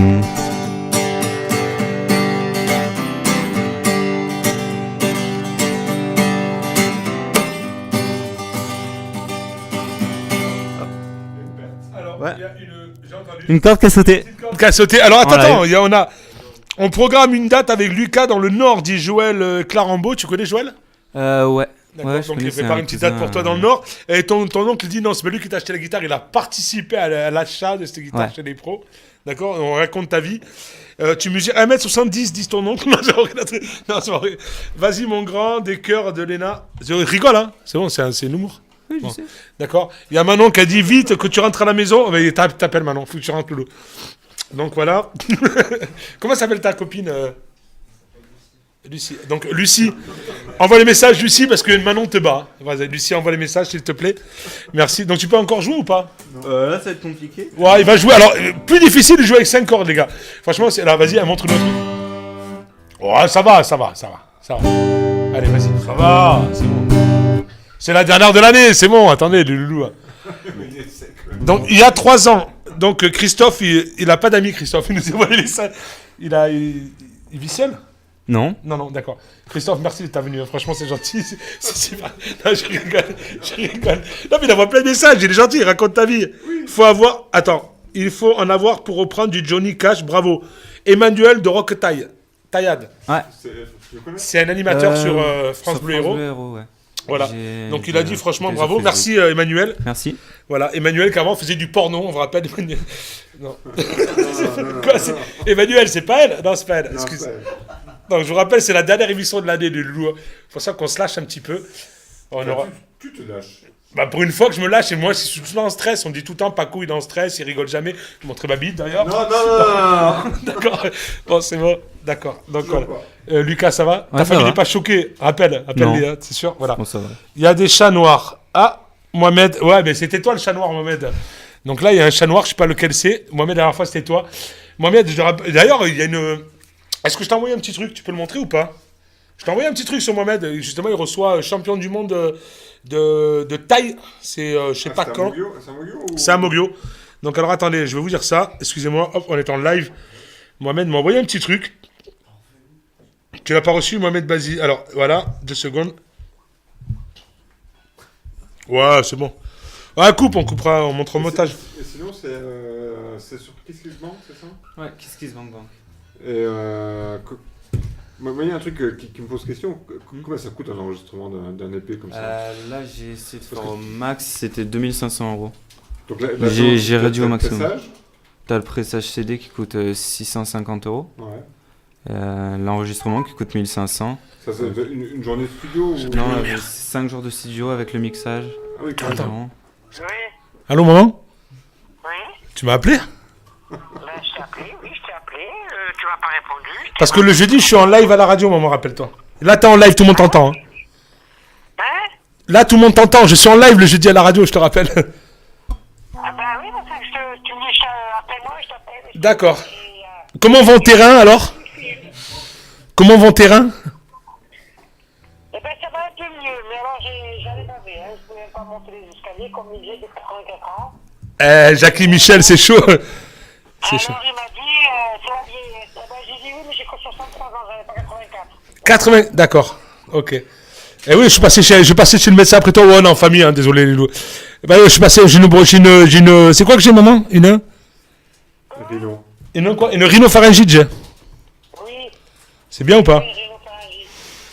Une corde qui a sauté. Alors attends, on programme une date avec Lucas dans le Nord, dit Joël Clarambeau. Tu connais Joël? Ouais. D'accord, Ouais, donc il prépare une petite date pour toi dans le Nord. Et ton oncle dit non, c'est pas lui qui t'a acheté la guitare, il a participé à l'achat de cette guitare chez les pros. D'accord, on raconte ta vie. Tu mesures 1m70, dit ton oncle. Non, c'est pas vrai. Vas-y, mon grand, des cœurs de Léna. Rigole, hein. C'est bon, c'est l'humour. Oui, je sais. D'accord. Il y a Manon qui a dit vite que tu rentres à la maison. T'appelles Manon, faut que tu rentres, Loulou. Donc voilà. Comment s'appelle ta copine Lucie. Donc Lucie, envoie les messages, Lucie, parce que Manon te bat. Vas-y, Lucie, envoie les messages, s'il te plaît. Merci. Donc tu peux encore jouer ou pas? Là, ça va être compliqué. Ouais, il va jouer. Alors, plus difficile de jouer avec 5 cordes, les gars. Franchement, là, vas-y, montre-nous un truc. Oh, ça va. Allez, vas-y. Ça va, c'est bon. C'est la dernière de l'année, c'est bon. Attendez, le loulou. Donc, il y a 3 ans. Donc, Christophe, il a pas d'amis, Christophe. Il nous a envoyé les salles. Il vit seul? Non. Non, d'accord. Christophe, merci d'être venu. Franchement, c'est gentil. Non, je rigole. Non, mais il envoie plein de messages. Il est gentil. Il raconte ta vie. Faut avoir... Attends. Il faut en avoir pour reprendre du Johnny Cash, bravo. Emmanuel de Rock Taillade. Ouais. C'est un animateur sur France Bleu Héros. Ouais. Voilà. Donc il a dit franchement bravo. Facebook. Merci Emmanuel. Merci. Voilà, Emmanuel qui avant faisait du porno, on vous rappelle Emmanuel. Non. Quoi, Emmanuel, c'est pas elle? Non, c'est pas elle. Excuse. Donc je vous rappelle, c'est la dernière émission de l'année de Loulou. C'est pour ça qu'on se lâche un petit peu. On aura... Tu te lâches. Bah pour une fois que je me lâche, et moi je suis tout le temps en stress, on dit tout le temps Paco il est en stress, il rigole jamais. Je vais montrer ma bite d'ailleurs. Non. D'accord. Bon c'est bon, d'accord. Donc voilà. Lucas ça va? Ouais, Ta famille va. n'est pas choquée? Appelle-les, hein, c'est sûr. Voilà. Bon, ça va. Il y a des chats noirs. Ah, Mohamed, ouais mais c'était toi le chat noir Mohamed. Donc là il y a un chat noir, je sais pas lequel c'est. Mohamed la dernière fois c'était toi. Mohamed, d'ailleurs il y a une... Est-ce que je t'ai envoyé un petit truc? Tu peux le montrer ou pas? Je t'ai envoyé un petit truc sur Mohamed, justement il reçoit champion du monde de taille, c'est je sais pas quand. C'est un Mogio. Donc alors attendez, je vais vous dire ça, excusez-moi, hop, on est en live. Mohamed m'a envoyé un petit truc. Tu l'as pas reçu Mohamed Bazi. Alors voilà, 2 secondes. Ouais, c'est bon. Ah, on coupera, on montre au montage. Et sinon c'est sur Kiss Kiss Bank, c'est ça? Ouais, Kiss Kiss Bank Bank. Et moi, il y a un truc qui me pose question. Combien ça coûte un enregistrement d'un EP comme ça? Là, j'ai essayé de faire au max, c'était 2500 €. Donc là, j'ai réduit au maximum. Pressage. T'as le pressage CD qui coûte 650 €. Ouais. L'enregistrement qui coûte 1500. Ça, c'est une journée de studio ou... Non, 5 jours de studio avec le mixage. Ah oui, carrément. Oui. Allô maman? Oui. Tu m'as appelé? Ben, je t'ai appelé, oui, je t'ai appelé. Tu m'as pas répondu. Parce que le jeudi je suis en live à la radio maman, rappelle-toi. Là t'es en live, tout le monde t'entend. Hein. Là tout le monde t'entend, je suis en live le jeudi à la radio, je te rappelle. Ah ben oui, parce que tu me dis appelle-moi, je t'appelle. D'accord. Comment vont tes reins alors? Comment vont tes reins? Eh ben ça va un peu mieux, mais alors j'allais baver, hein. Je pouvais pas monter les escaliers comme il est de 84 ans. Jackie Michel, c'est chaud. C'est chaud. Alors il m'a dit, c'est la vieille. Eh ben j'ai dit oui, mais j'ai que 63 ans, j'avais pas 84. 80, d'accord. Ok. Eh oui, je suis passé chez le médecin après toi. Ouais, non, en famille, hein, désolé les loups. Bah, je suis passé, j'ai une, c'est quoi que j'ai maman? Une Rhino. Une rhinopharyngite, j'ai. Oui. C'est bien ou pas?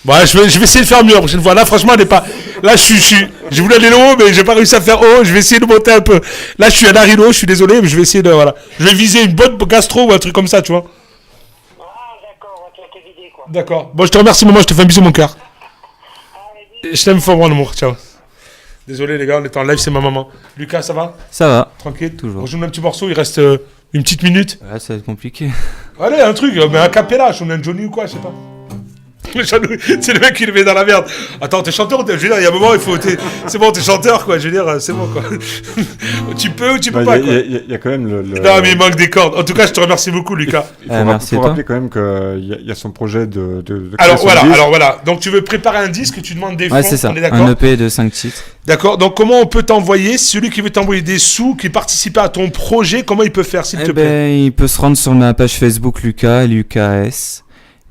Bah, je vais essayer de faire mieux la prochaine fois. Là, franchement, elle est pas. Là, je voulais aller haut, mais j'ai pas réussi à faire haut. Je vais essayer de monter un peu. Là, je suis à la rhino, je suis désolé, mais je vais essayer de, voilà. Je vais viser une bonne gastro ou un truc comme ça, tu vois. Ah, d'accord, tu vas te vider, quoi. D'accord. Bon, je te remercie, maman, je te fais un bisou, mon cœur. Je t'aime fort, mon amour. Ciao. Désolé, les gars, on est en live, c'est ma maman. Lucas, ça va? Ça va. Tranquille? Toujours. On joue un petit morceau, il reste une petite minute. Ouais, ça va être compliqué. Allez, un truc, mais un cappella, je suis un Johnny ou quoi, je sais pas. C'est le mec qui le met dans la merde. Attends, t'es chanteur, je veux dire, il y a un moment, il faut. C'est bon, t'es chanteur, quoi. Je veux dire, c'est bon, quoi. Tu peux ou tu peux pas, quoi. Il y a quand même le. Non, mais il manque des cordes. En tout cas, je te remercie beaucoup, Lucas. Il faut rappeler quand même qu'il y a son projet de alors voilà. Donc tu veux préparer un disque, tu demandes des fonds. Ouais, c'est ça. On est d'accord. Un EP de 5 titres. D'accord. Donc comment on peut t'envoyer? Celui qui veut t'envoyer des sous, qui participe à ton projet, comment il peut faire, s'il te plaît? Il peut se rendre sur ma page Facebook Lucas, LUKS.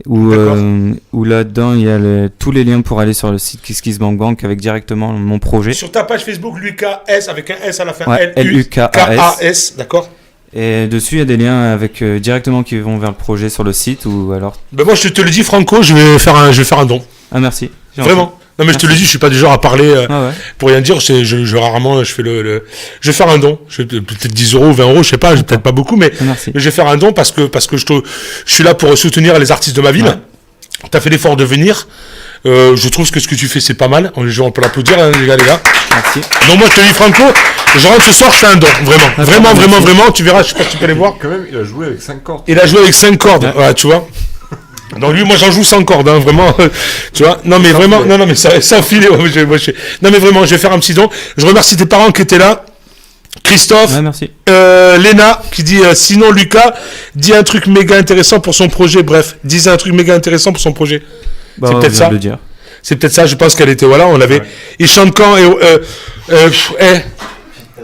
Où là-dedans il y a tous les liens pour aller sur le site Kiss Kiss Bank Bank avec directement mon projet. Sur ta page Facebook Lucas S avec un S à la fin. Ouais, LUKAS, d'accord. Et dessus il y a des liens avec directement qui vont vers le projet sur le site ou alors. Ben moi je te le dis Franco, je vais faire un don. Ah merci. Vraiment. Non mais je te le dis, je suis pas du genre à parler pour rien dire. Je rarement je fais je vais faire un don. Je vais peut-être 10 € ou 20 €, je sais pas, peut-être pas beaucoup, mais je vais faire un don parce que je suis là pour soutenir les artistes de ma ville. Ouais. T'as fait l'effort de venir. Je trouve que ce que tu fais c'est pas mal. On peut l'applaudir, hein, les gars. Merci. Donc moi je te dis Franco, je rentre ce soir, c'est un don, vraiment. Tu verras, je sais pas si tu peux les voir. Quand même, il a joué avec 5 cordes. Il a joué avec 5 cordes, ouais, tu vois. Donc lui, moi j'en joue sans corde, hein, vraiment, tu vois. Non mais vraiment, non mais ça filé. Non mais vraiment, je vais faire un petit don. Je remercie tes parents qui étaient là. Christophe, ouais, merci. Léna qui dit sinon Lucas dit un truc méga intéressant pour son projet. Bref, disait un truc méga intéressant pour son projet. Bah, c'est peut-être ça. C'est peut-être ça. Je pense qu'elle était on l'avait. Ouais. Il chante quand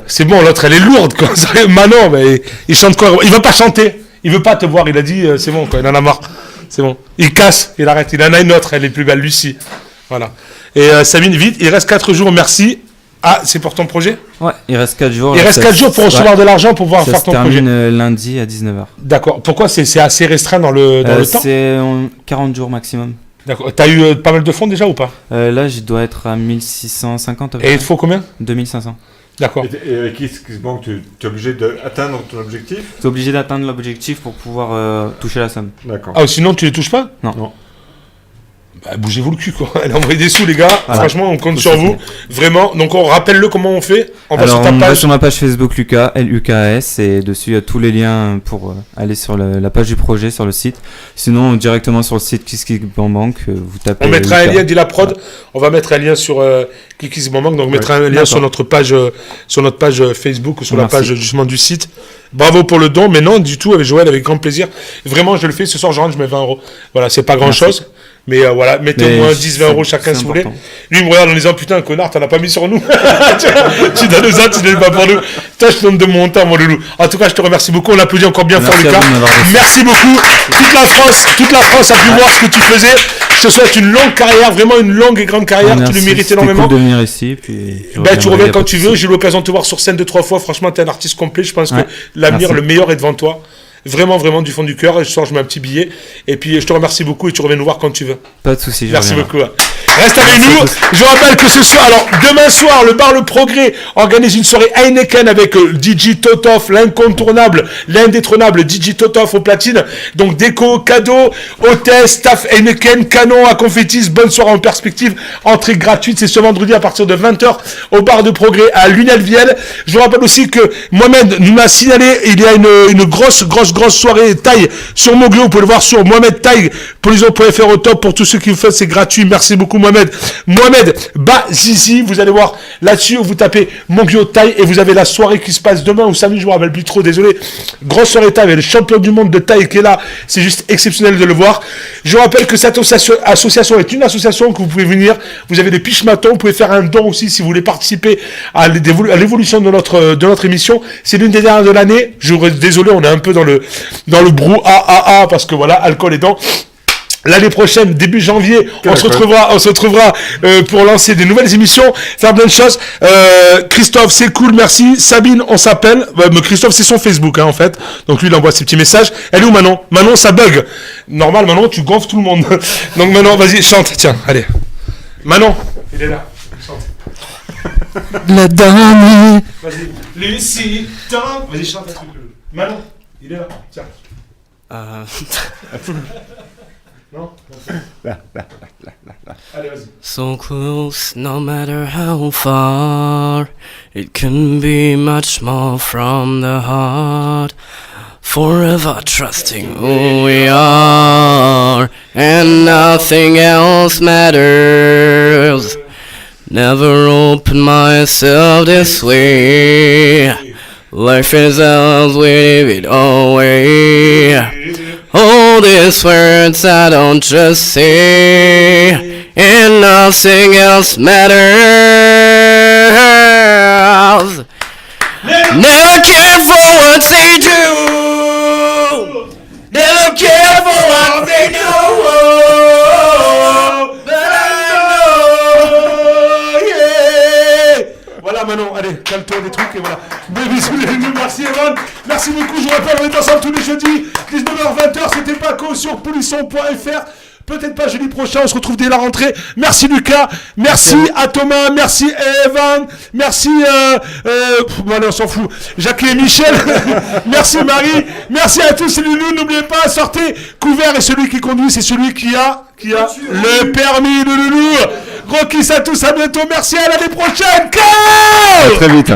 c'est bon, l'autre elle est lourde quoi. Manon, mais il chante quoi? Il veut pas chanter. Il veut pas te voir. Il a dit c'est bon quoi. Il en a marre. C'est bon. Il casse, il arrête. Il en a une autre, elle est plus belle, Lucie. Voilà. Et Sabine, vite, il reste 4 jours, merci. Ah, c'est pour ton projet? Ouais, il reste 4 jours. Il reste 4 jours pour recevoir de l'argent pour pouvoir faire ton projet. Ça se termine lundi à 19h. D'accord. Pourquoi c'est assez restreint dans le temps? C'est 40 jours maximum. D'accord. T'as eu pas mal de fonds déjà ou pas? Là, je dois être à 1650. Et il te faut combien? 2500. D'accord. Et avec KissKissBank, tu es obligé d'atteindre ton objectif? Tu es obligé d'atteindre l'objectif pour pouvoir toucher la somme. D'accord. Ah, sinon tu les touches pas? Non. Bah, bougez-vous le cul, quoi. Allez, envoyez des sous, les gars. Voilà. Franchement, on compte sur vous. Vraiment. Donc, on rappelle-le comment on fait. On va sur ta on va page. sur ma page Facebook Lucas, LUKAS, et dessus il y a tous les liens pour aller sur la page du projet sur le site. Sinon, directement sur le site KissKissBank, vous tapez. On mettra un Lucas. lien, dit la prod. On va mettre un lien sur KissKissBank. Donc, on mettra un lien sur notre page Facebook ou sur la page justement du site. Bravo pour le don, mais non, du tout, avec Joël, avec grand plaisir. Vraiment, je le fais. Ce soir, je rentre, je mets 20 €. Voilà, c'est pas grand-chose. Mais voilà, mettez au moins 10-20 € chacun si vous voulez. Lui, il me regarde en disant putain, connard, t'en as pas mis sur nous. Tu donnes ça, tu donnes pas pour nous. Toi, je te donne de mon temps, mon loulou. En tout cas, je te remercie beaucoup. On l'applaudit encore bien fort, Lucas. Merci beaucoup. Toute la France a pu voir ce que tu faisais. Je te souhaite une longue carrière, vraiment une longue et grande carrière. Merci, tu le mérites c'était énormément. cool de venir ici. Puis Tu reviens quand tu veux. J'ai eu l'occasion de te voir sur scène 2-3 fois. Franchement, t'es un artiste complet. Je pense que l'avenir, le meilleur est devant toi. Vraiment, vraiment du fond du cœur. Et ce soir, je mets un petit billet. Et puis, je te remercie beaucoup et tu reviens nous voir quand tu veux. Pas de soucis. Merci beaucoup. Reste avec nous. Je rappelle que ce soir, alors demain soir, le bar Le Progrès organise une soirée Heineken avec DJ Totov, l'incontournable, l'indétrônable DJ Totov au platine. Donc déco, cadeaux, hôtesse, staff Heineken, canon à confettis, bonne soirée en perspective, entrée gratuite. C'est ce vendredi à partir de 20h au bar de Progrès à Lunel-Viel. Je vous rappelle aussi que Mohamed nous m'a signalé, il y a une grosse soirée taille sur Moglio. Vous pouvez le voir sur Mohamed Taille, polison.fr au top pour tous ceux qui vous font, c'est gratuit. Merci beaucoup Mohamed Bazizi, vous allez voir là-dessus, vous tapez Moglio Taille et vous avez la soirée qui se passe demain ou samedi, je me rappelle plus trop, désolé. Grosse soirée taille avec le champion du monde de taille qui est là, c'est juste exceptionnel de le voir. Je vous rappelle que cette association est une association que vous pouvez venir, vous avez des piches-matons, vous pouvez faire un don aussi si vous voulez participer à l'évolution de notre émission. C'est l'une des dernières de l'année. Désolé, on est un peu dans le brouhaha parce que voilà, alcool et dents. L'année prochaine, début janvier, on se retrouvera pour lancer des nouvelles émissions, faire plein de choses. Christophe, c'est cool, merci. Sabine, on s'appelle. Mais Christophe, c'est son Facebook, en fait. Donc lui, il envoie ses petits messages. Elle est où Manon? Manon, ça bug. Normal, Manon, tu gonfles tout le monde. Donc Manon, vas-y, chante. Tiens, allez. Manon, il est là. Chante. La dame. Vas-y. Lucie, tant. Vas-y, chante un truc. Manon, il est là. Tiens. Non? Allez, vas-y. So close, no matter how far, it can be much more from the heart. Forever trusting who we are, and nothing else matters. Never open myself this way. Life is ours, we live it away. All these words I don't just say, and nothing else matters. Never care for what they do, never care for what they do, but I know, yeah. Voilà Manon, allez, calme-toi des trucs et voilà. Merci Evan, merci beaucoup, je vous rappelle, on est ensemble tous les jeudis, 19h-20h, c'était Paco sur polisson.fr. Peut-être pas jeudi prochain, on se retrouve dès la rentrée. Merci Lucas, merci à Thomas, merci Evan, merci allez, on s'en fout. Jacques et Michel, merci Marie, merci à tous les loulous. N'oubliez pas, sortez couvert et celui qui conduit, c'est celui qui a le permis de loulou. Gros kiss à tous, à bientôt, merci, à l'année prochaine. Ciao. À très vite.